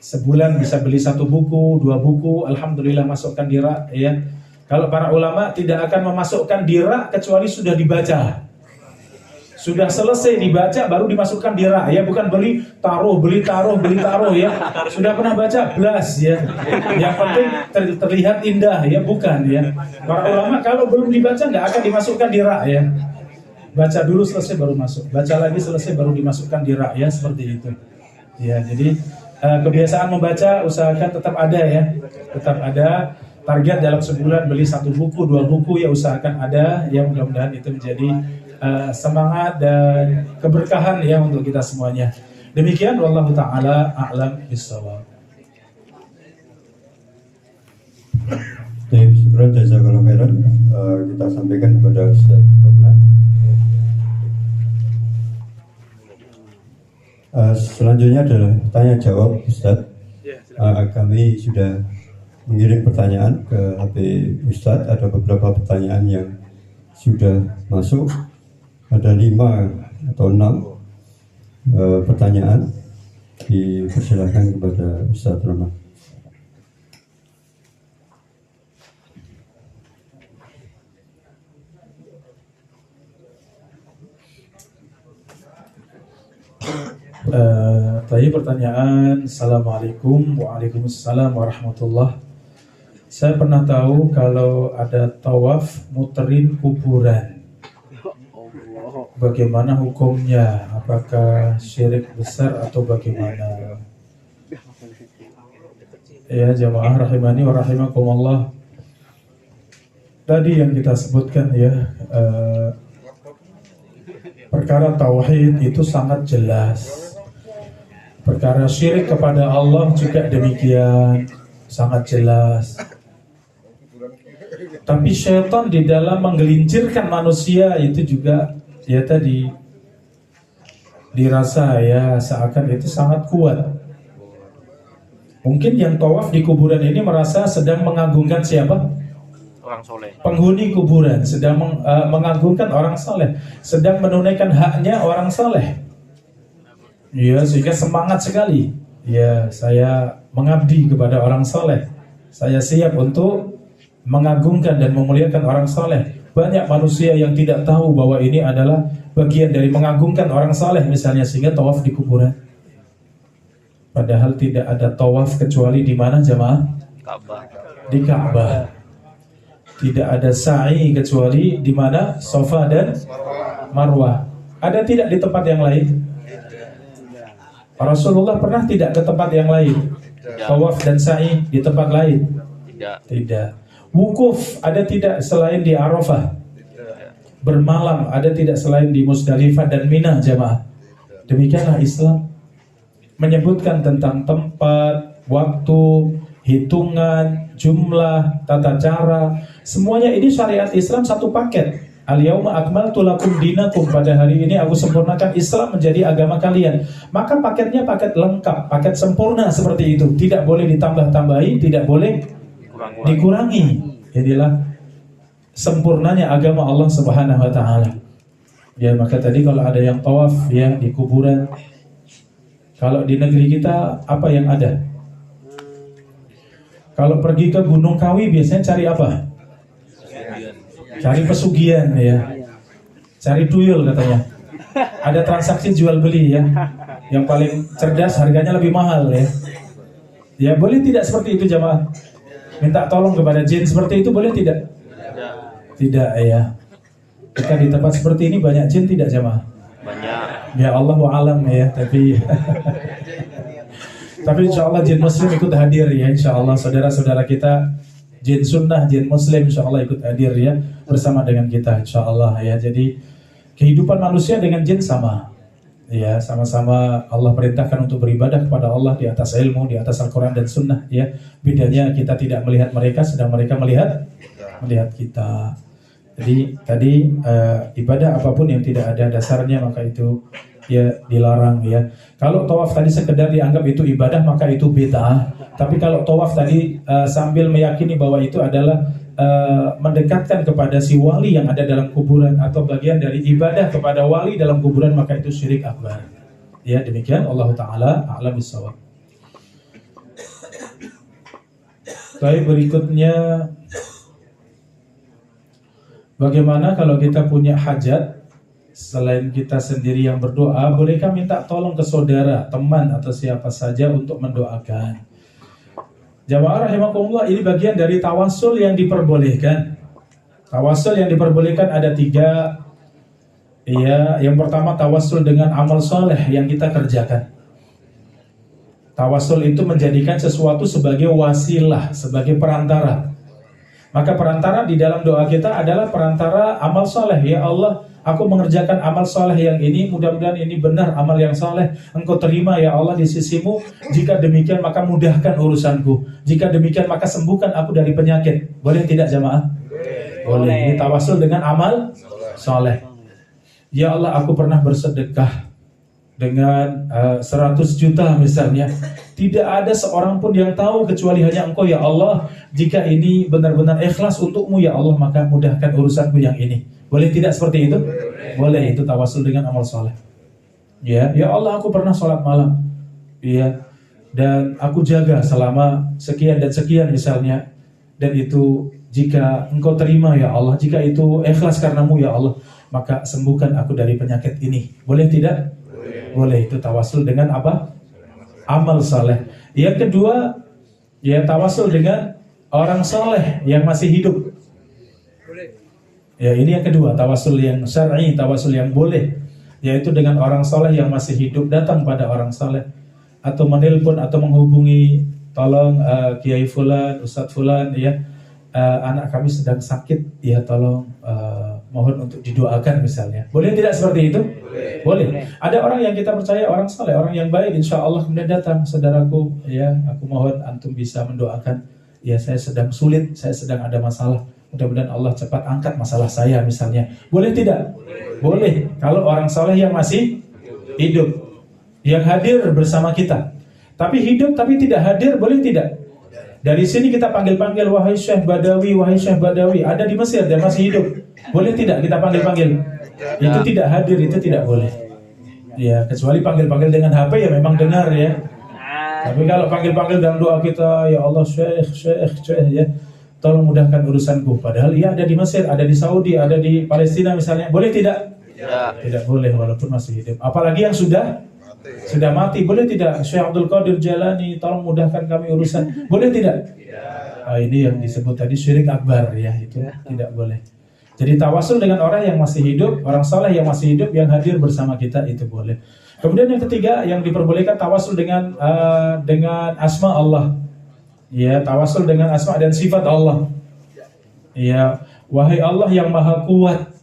Sebulan bisa beli 1 buku, 2 buku, alhamdulillah masukkan di rak ya. Kalau para ulama tidak akan memasukkan di rak kecuali sudah dibaca. Sudah selesai dibaca baru dimasukkan di rak ya, bukan beli taruh ya. Sudah pernah baca blas ya. Yang penting terlihat indah ya, bukan ya. Para ulama kalau belum dibaca nggak akan dimasukkan di rak ya. Baca dulu selesai baru masuk. Baca lagi selesai baru dimasukkan di rak ya, seperti itu. Ya, jadi kebiasaan membaca usahakan tetap ada ya. Tetap ada. Target dalam sebulan beli 1 buku, 2 buku ya, usahakan ada ya. Mudah-mudahan itu menjadi semangat dan keberkahan ya untuk kita semuanya. Demikian wallahu taala a'lam bissawab. Baik, syukur jazakallahu khairan. Kita sampaikan kepada Ustaz Romlan. Selanjutnya adalah tanya jawab Ustaz. Kami sudah mengirim pertanyaan ke HP Ustadz. Ada beberapa pertanyaan yang sudah masuk, ada 5 atau 6 pertanyaan. Dipersilakan kepada Ustadz Rahmat. Tadi pertanyaan. Assalamualaikum. Waalaikumsalam warahmatullah. Saya pernah tahu kalau ada tawaf muterin kuburan. Bagaimana hukumnya? Apakah syirik besar atau bagaimana? Ya jamaah rahimani wa rahimakumullah. Tadi yang kita sebutkan ya, perkara tauhid itu sangat jelas. Perkara syirik kepada Allah juga demikian, sangat jelas. Tapi syaitan di dalam menggelincirkan manusia itu juga ya tadi dirasa ya seakan itu sangat kuat. Mungkin yang tawaf di kuburan ini merasa sedang mengagungkan siapa? Orang soleh. Penghuni kuburan, sedang mengagungkan orang soleh, sedang menunaikan haknya orang soleh. Ya, sehingga semangat sekali. Ya, saya mengabdi kepada orang soleh. Saya siap untuk mengagungkan dan memuliakan orang soleh. Banyak manusia yang tidak tahu bahwa ini adalah bagian dari mengagungkan orang soleh misalnya, sehingga tawaf di kuburan. Padahal tidak ada tawaf kecuali di mana jamaah? Ka'bah. Di Ka'bah. Tidak ada sa'i kecuali di mana? Safa dan Marwah. Ada tidak di tempat yang lain? Rasulullah pernah tidak ke tempat yang lain? Tawaf dan sa'i di tempat lain? Tidak. Wukuf ada tidak selain di Arafah? Bermalam ada tidak selain di Musdalifah dan Mina, jamaah? Demikianlah Islam menyebutkan tentang tempat, waktu, hitungan, jumlah, tata cara, semuanya ini syariat Islam satu paket. Al-yauma akmaltu lakum dinakum, pada hari ini aku sempurnakan Islam menjadi agama kalian. Maka paketnya paket lengkap, paket sempurna seperti itu. Tidak boleh ditambah-tambahi, tidak boleh dikurangi. Inilah sempurnanya agama Allah Subhanahu wa taala. Ya, maka tadi kalau ada yang tawaf ya di kuburan, kalau di negeri kita apa yang ada? Kalau pergi ke Gunung Kawi biasanya cari apa? Cari pesugihan ya, cari tuyul katanya. Ada transaksi jual beli ya, yang paling cerdas harganya lebih mahal ya. Ya boleh tidak seperti itu jamaah? Minta tolong kepada jin seperti itu boleh tidak? Tidak ya. Jika di tempat seperti ini banyak jin tidak jamaah? Banyak. Ya Allah alam ya, tapi insya Allah jin muslim ikut hadir ya, insya Allah saudara-saudara kita jin sunnah, jin muslim insya Allah ikut hadir ya bersama dengan kita insya Allah ya. Jadi kehidupan manusia dengan jin sama ya, sama-sama Allah perintahkan untuk beribadah kepada Allah di atas ilmu, di atas Al-Quran dan sunnah ya. Bedanya kita tidak melihat mereka, sedang mereka melihat kita. Jadi tadi ibadah apapun yang tidak ada dasarnya maka itu ya dilarang ya. Kalau tawaf tadi sekedar dianggap itu ibadah maka itu bid'ah. Tapi kalau tawaf tadi sambil meyakini bahwa itu adalah mendekatkan kepada si wali yang ada dalam kuburan atau bagian dari ibadah kepada wali dalam kuburan maka itu syirik akbar. Ya demikian, Allah Ta'ala a'lam bishawab. Baik, berikutnya, bagaimana kalau kita punya hajat selain kita sendiri yang berdoa, bolehkah minta tolong ke saudara, teman atau siapa saja untuk mendoakan? Jamaah rahimakumullah, ini bagian dari tawasul yang diperbolehkan. Tawasul yang diperbolehkan ada 3. Ya, yang pertama tawasul dengan amal soleh yang kita kerjakan. Tawasul itu menjadikan sesuatu sebagai wasilah, sebagai perantara. Maka perantara di dalam doa kita adalah perantara amal soleh. Ya Allah, aku mengerjakan amal soleh yang ini, mudah-mudahan ini benar amal yang soleh. Engkau terima ya Allah di sisimu. Jika demikian maka mudahkan urusanku. Jika demikian maka sembuhkan aku dari penyakit. Boleh tidak jamaah? Boleh. Ini tawasul dengan amal soleh. Ya Allah, aku pernah bersedekah dengan 100 juta misalnya. Tidak ada seorang pun yang tahu kecuali hanya Engkau ya Allah. Jika ini benar-benar ikhlas untukmu ya Allah, maka mudahkan urusanku yang ini. Boleh tidak seperti itu? Boleh, itu tawasul dengan amal soleh. Ya Allah, aku pernah sholat malam. Ya, dan aku jaga selama sekian dan sekian misalnya. Dan itu jika Engkau terima ya Allah, jika itu ikhlas karenamu ya Allah, maka sembuhkan aku dari penyakit ini. Boleh tidak? Boleh, itu tawasul dengan apa? Amal saleh. Yang kedua, ya tawasul dengan orang saleh yang masih hidup. Ya, ini yang kedua, tawasul yang syar'i, tawasul yang boleh, yaitu dengan orang saleh yang masih hidup, datang pada orang saleh atau menelpon atau menghubungi, tolong Kiai Fulan, Ustadz Fulan ya, anak kami sedang sakit, ya tolong mohon untuk didoakan misalnya. Boleh tidak seperti itu? Boleh. Ada orang yang kita percaya orang saleh, orang yang baik, insya Allah kemudian datang, saudaraku, ya aku mohon antum bisa mendoakan. Ya saya sedang sulit, saya sedang ada masalah. Mudah-mudahan Allah cepat angkat masalah saya misalnya. Boleh tidak? Boleh. Kalau orang saleh yang masih hidup, yang hadir bersama kita. Tapi hidup tapi tidak hadir, boleh tidak? Dari sini kita panggil-panggil, wahai Syekh Badawi, wahai Syekh Badawi, ada di Mesir dan masih hidup. Boleh tidak kita panggil-panggil? Itu tidak hadir, itu tidak boleh. Ya, kecuali panggil-panggil dengan HP ya memang dengar ya. Tapi kalau panggil-panggil dalam doa kita, ya Allah Syekh ya, tolong mudahkan urusanku. Padahal ia ada di Mesir, ada di Saudi, ada di Palestina misalnya. Boleh tidak? Tidak boleh walaupun masih hidup. Apalagi yang sudah mati. Boleh tidak? Syekh Abdul Qadir Jalani, tolong mudahkan kami urusan. Boleh tidak? Ini yang disebut tadi syirik akbar ya, itu tidak boleh. Jadi tawasul dengan orang yang masih hidup, orang saleh yang masih hidup yang hadir bersama kita itu boleh. Kemudian yang ketiga yang diperbolehkan tawasul dengan asma Allah. Ya, tawasul dengan asma dan sifat Allah. Ya, wahai Allah yang maha kuat.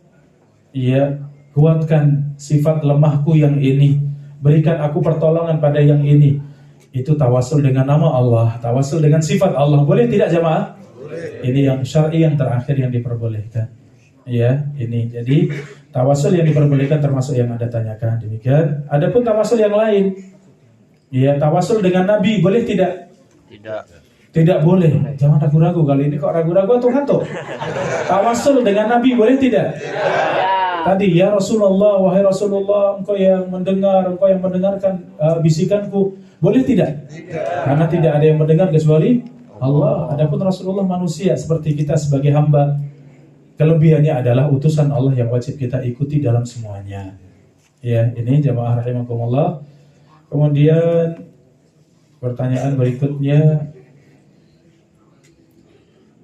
Ya, kuatkan sifat lemahku yang ini. Berikan aku pertolongan pada yang ini. Itu tawasul dengan nama Allah, tawasul dengan sifat Allah. Boleh tidak jamaah? Boleh. Ini yang syar'i yang terakhir yang diperbolehkan. Ya, ini. Jadi tawasul yang diperbolehkan termasuk yang Anda tanyakan. Demikian. Adapun tawasul yang lain. Ya, tawasul dengan Nabi boleh tidak? Tidak. Tidak boleh. Jangan ragu-ragu kali ini kok ragu-ragu atau ngantuk. Tawasul dengan Nabi boleh tidak? Tadi ya Rasulullah, wahai Rasulullah, engkau yang mendengar, engkau yang mendengarkan bisikanku, boleh tidak? Karena tidak ada yang mendengar kecuali Allah. Adapun Rasulullah manusia seperti kita sebagai hamba. Kelebihannya adalah utusan Allah yang wajib kita ikuti dalam semuanya. Ya, ini jamaah rahimakumullah. Kemudian pertanyaan berikutnya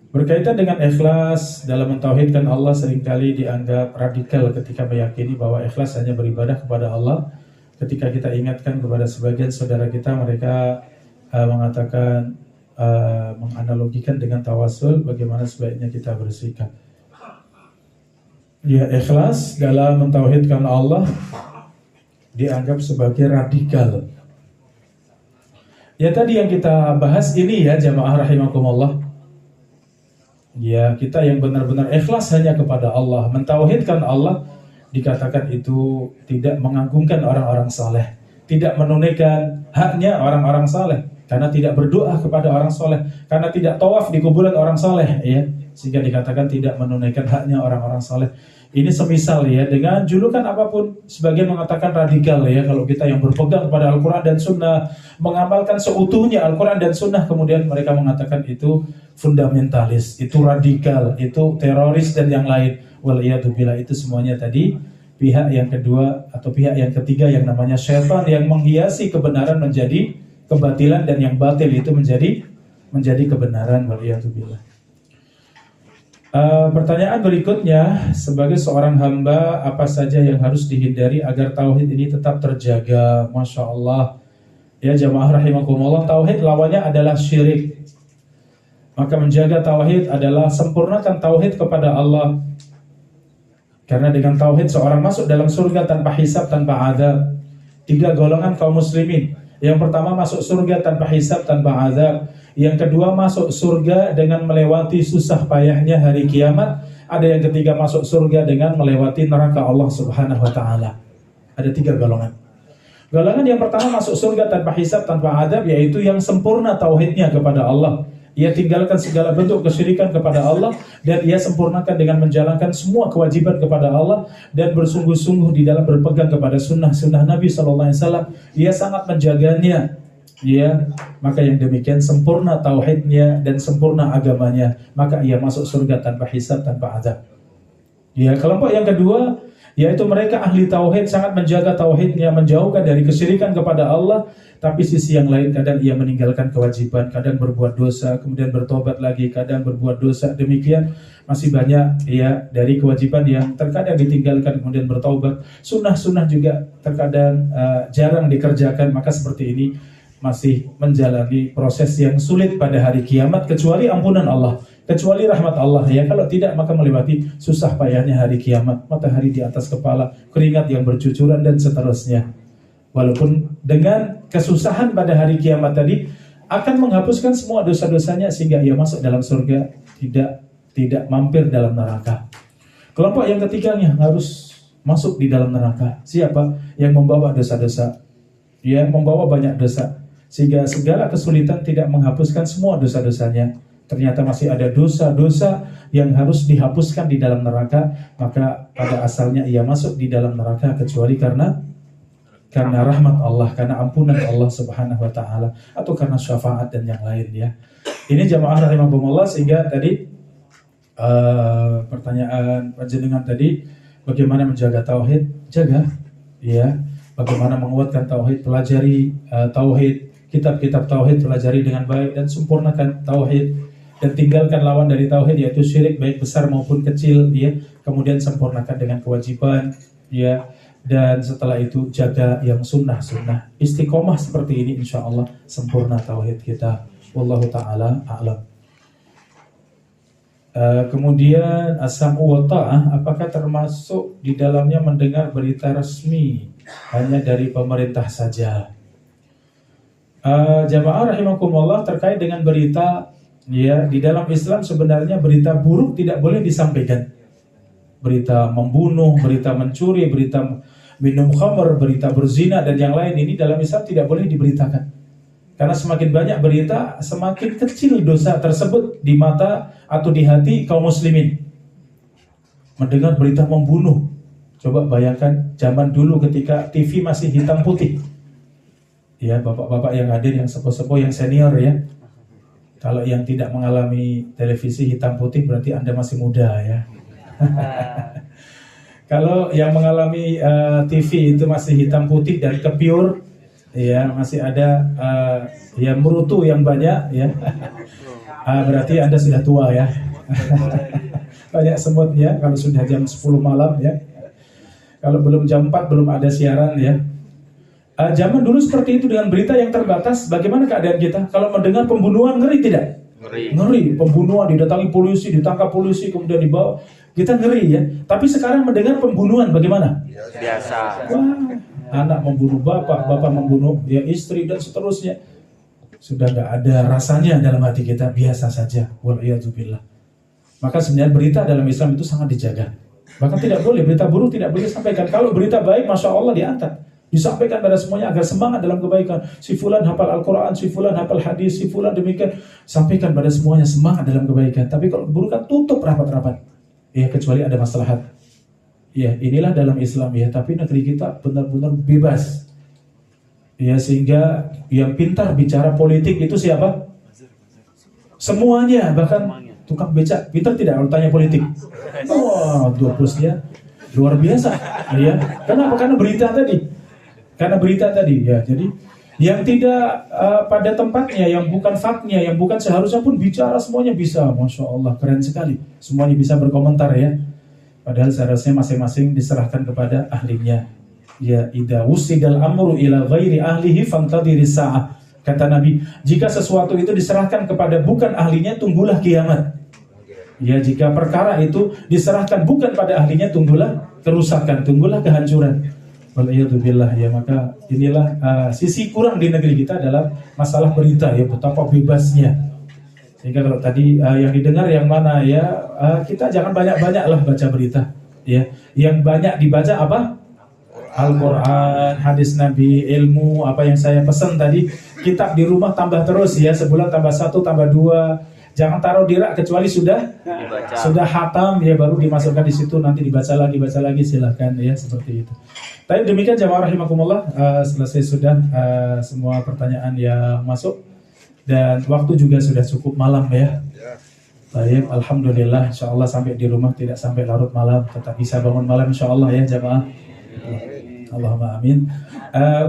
berkaitan dengan ikhlas dalam mentauhidkan Allah seringkali dianggap radikal ketika meyakini bahwa ikhlas hanya beribadah kepada Allah. Ketika kita ingatkan kepada sebagian saudara kita, mereka mengatakan menganalogikan dengan tawasul, bagaimana sebaiknya kita bersikap. Ya, ikhlas dalam mentauhidkan Allah dianggap sebagai radikal. Ya, tadi yang kita bahas ini ya jamaah rahimakumullah. Ya, kita yang benar-benar ikhlas hanya kepada Allah, mentauhidkan Allah, dikatakan itu tidak mengagungkan orang-orang saleh, tidak menunaikan haknya orang-orang saleh, karena tidak berdoa kepada orang saleh, karena tidak tawaf di kuburan orang saleh, ya, sehingga dikatakan tidak menunaikan haknya orang-orang saleh. Ini semisal ya dengan julukan apapun, sebagian mengatakan radikal ya, kalau kita yang berpegang kepada Al-Quran dan Sunnah, mengamalkan seutuhnya Al-Quran dan Sunnah, kemudian mereka mengatakan itu fundamentalis, itu radikal, itu teroris dan yang lain. Waliyadzubillah, itu semuanya tadi pihak yang kedua atau pihak yang ketiga yang namanya syaitan yang menghiasi kebenaran menjadi kebatilan dan yang batil itu menjadi kebenaran. Waliyadzubillah. Pertanyaan berikutnya, sebagai seorang hamba apa saja yang harus dihindari agar tauhid ini tetap terjaga? Masya Allah. Ya jamaah rahimakumullah, tauhid lawannya adalah syirik. Maka menjaga tauhid adalah sempurnakan tauhid kepada Allah. Karena dengan tauhid seorang masuk dalam surga tanpa hisab, tanpa azab. 3 golongan kaum muslimin. Yang pertama masuk surga tanpa hisab, tanpa azab. Yang kedua masuk surga dengan melewati susah payahnya hari kiamat. Ada yang ketiga masuk surga dengan melewati neraka Allah Subhanahu wa taala. Ada 3 golongan. Golongan yang pertama masuk surga tanpa hisab, tanpa adab, yaitu yang sempurna tauhidnya kepada Allah. Ia tinggalkan segala bentuk kesyirikan kepada Allah dan ia sempurnakan dengan menjalankan semua kewajiban kepada Allah dan bersungguh-sungguh di dalam berpegang kepada sunnah Nabi SAW. Ia sangat menjaganya. Ya, maka yang demikian sempurna tauhidnya dan sempurna agamanya, maka ia masuk surga tanpa hisab, tanpa azab. Ya, kelompok yang kedua yaitu mereka ahli tauhid, sangat menjaga tauhidnya, menjauhkan dari kesyirikan kepada Allah, tapi sisi yang lain kadang ia meninggalkan kewajiban, kadang berbuat dosa, kemudian bertobat lagi, kadang berbuat dosa. Demikian masih banyak ya dari kewajiban yang terkadang ditinggalkan kemudian bertaubat. Sunnah-sunnah juga terkadang jarang dikerjakan, maka seperti ini masih menjalani proses yang sulit pada hari kiamat, kecuali ampunan Allah, kecuali rahmat Allah ya. Kalau tidak maka melewati susah payahnya hari kiamat, matahari di atas kepala, keringat yang bercucuran dan seterusnya. Walaupun dengan kesusahan pada hari kiamat tadi akan menghapuskan semua dosa-dosanya sehingga ia masuk dalam surga, tidak mampir dalam neraka. Kelompok yang ketiganya harus masuk di dalam neraka. Siapa? Yang membawa dosa-dosa, ya, membawa banyak dosa, sehingga segala kesulitan tidak menghapuskan semua dosa-dosanya. Ternyata masih ada dosa-dosa yang harus dihapuskan di dalam neraka, maka pada asalnya ia masuk di dalam neraka kecuali karena rahmat Allah, karena ampunan Allah Subhanahu wa taala, atau karena syafaat dan yang lain ya. Ini jamaah rahimakumullah, sehingga tadi pertanyaan panjenengan tadi bagaimana menjaga tauhid? Jaga ya. Bagaimana menguatkan tauhid? Pelajari tauhid, kitab-kitab tauhid pelajari dengan baik dan sempurnakan tauhid, dan tinggalkan lawan dari tauhid yaitu syirik baik besar maupun kecil ya. kemudian sempurnakan dengan kewajiban, ya, dan setelah itu jaga yang sunnah-sunnah. Istiqomah seperti ini insya Allah sempurna tauhid kita. Wallahu ta'ala a'lam. Kemudian as-sam'u wa ta'ah, apakah termasuk di dalamnya mendengar berita resmi hanya dari pemerintah saja? Jamaah rahimakumullah, terkait dengan berita, ya, di dalam Islam sebenarnya berita buruk tidak boleh disampaikan. Berita membunuh, berita mencuri, berita minum khamr, berita berzina dan yang lain ini dalam Islam tidak boleh diberitakan. Karena semakin banyak berita, semakin kecil dosa tersebut di mata atau di hati kaum muslimin. Mendengar berita membunuh, coba bayangkan zaman dulu ketika TV masih hitam putih. Ya, bapak-bapak yang hadir, yang sepuh-sepuh, yang senior ya. Kalau yang tidak mengalami televisi hitam putih berarti Anda masih muda ya. Kalau yang mengalami TV itu masih hitam putih dan kepiur, ya, masih ada ya merutu yang banyak ya. Berarti Anda sudah tua ya. Banyak semut ya kalau sudah jam 10 malam ya. Kalau belum jam 4 belum ada siaran ya. Zaman dulu seperti itu dengan berita yang terbatas. Bagaimana keadaan kita? Kalau mendengar pembunuhan, ngeri tidak? Ngeri. Pembunuhan, didatangi polisi, ditangkap polisi, kemudian dibawa. Kita ngeri ya. Tapi sekarang mendengar pembunuhan bagaimana? Biasa. Wah, anak membunuh bapak, bapak membunuh ya istri dan seterusnya. Sudah nggak ada rasanya dalam hati kita, biasa saja. Wal'iyadzubillah. Maka sebenarnya berita dalam Islam itu sangat dijaga. Bahkan tidak boleh, berita buruk tidak boleh disampaikan. Kalau berita baik, Masya Allah diangkat. Disampaikan pada semuanya agar semangat dalam kebaikan. Si fulan hafal Al-Quran, si fulan hafal hadis, si fulan demikian. Sampaikan pada semuanya semangat dalam kebaikan. Tapi kalau keburukan, tutup rapat-rapat. Ya, kecuali ada maslahat. Ya, inilah dalam Islam ya. Tapi negeri kita benar-benar bebas. Ya, sehingga yang pintar bicara politik itu siapa? Semuanya, bahkan tukang becak pintar tidak kalau tanya politik. Wah, 20-nya luar biasa. Ya, kenapa? Karena berita tadi. Ya, jadi yang tidak pada tempatnya, yang bukan faktnya, yang bukan seharusnya pun bicara semuanya bisa. Masya Allah, keren sekali. Semuanya bisa berkomentar ya. Padahal seharusnya masing-masing diserahkan kepada ahlinya. Ya, idza wusidal amru ila ghairi ahlihi fantadhiris sa'ah. Kata Nabi, jika sesuatu itu diserahkan kepada bukan ahlinya, tunggulah kiamat. Ya, jika perkara itu diserahkan bukan pada ahlinya, tunggulah kerusakan, tunggulah kehancuran. Wal'iyadzubillah ya. Maka inilah sisi kurang di negeri kita dalam masalah berita ya, betapa bebasnya. Sehingga kalau tadi yang didengar yang mana ya, kita jangan banyak-banyak lah baca berita ya. Yang banyak dibaca apa? Al-Quran, hadis Nabi, ilmu, apa yang saya pesan tadi. Kitab di rumah tambah terus ya, sebulan tambah 1, tambah 2. Jangan taruh di rak kecuali sudah hatam ya, baru dimasukkan di situ, nanti dibaca lagi silahkan ya, seperti itu. Tapi demikian jamaah rahimakumullah, selesai sudah semua pertanyaan yang masuk dan waktu juga sudah cukup malam ya. Baik, alhamdulillah, insyaallah sampai di rumah tidak sampai larut malam, tetap bisa bangun malam insyaallah ya jamaah. Allahumma amin.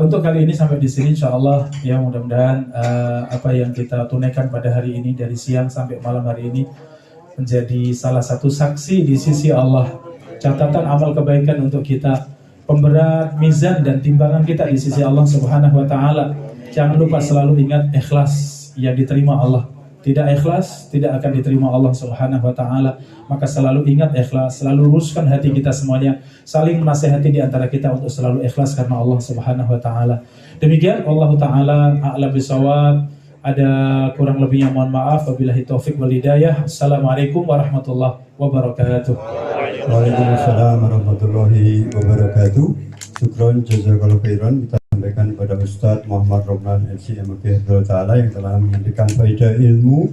Untuk kali ini sampai di sini insyaallah ya, mudah-mudahan apa yang kita tunaikan pada hari ini dari siang sampai malam hari ini menjadi salah satu saksi di sisi Allah, catatan amal kebaikan untuk kita, pemberat mizan dan timbangan kita di sisi Allah Subhanahu wa taala. Jangan lupa selalu ingat ikhlas yang diterima Allah. Tidak ikhlas tidak akan diterima Allah Subhanahu wa taala. Maka selalu ingat ikhlas, selalu luruskan hati kita semuanya, saling menasihati di antara kita untuk selalu ikhlas karena Allah Subhanahu wa taala. Demikian Allah taala a'lam bishawab. Ada kurang lebihnya mohon maaf. Wabillahi taufik wal hidayah. Assalamualaikum warahmatullahi wabarakatuh. Waalaikumsalam warahmatullahi wabarakatuh. Syukron jazakallahu khairan. Kita sampaikan kepada Ustadz Muhammad Romlan LC MK Taala yang telah menyampaikan faedah ilmu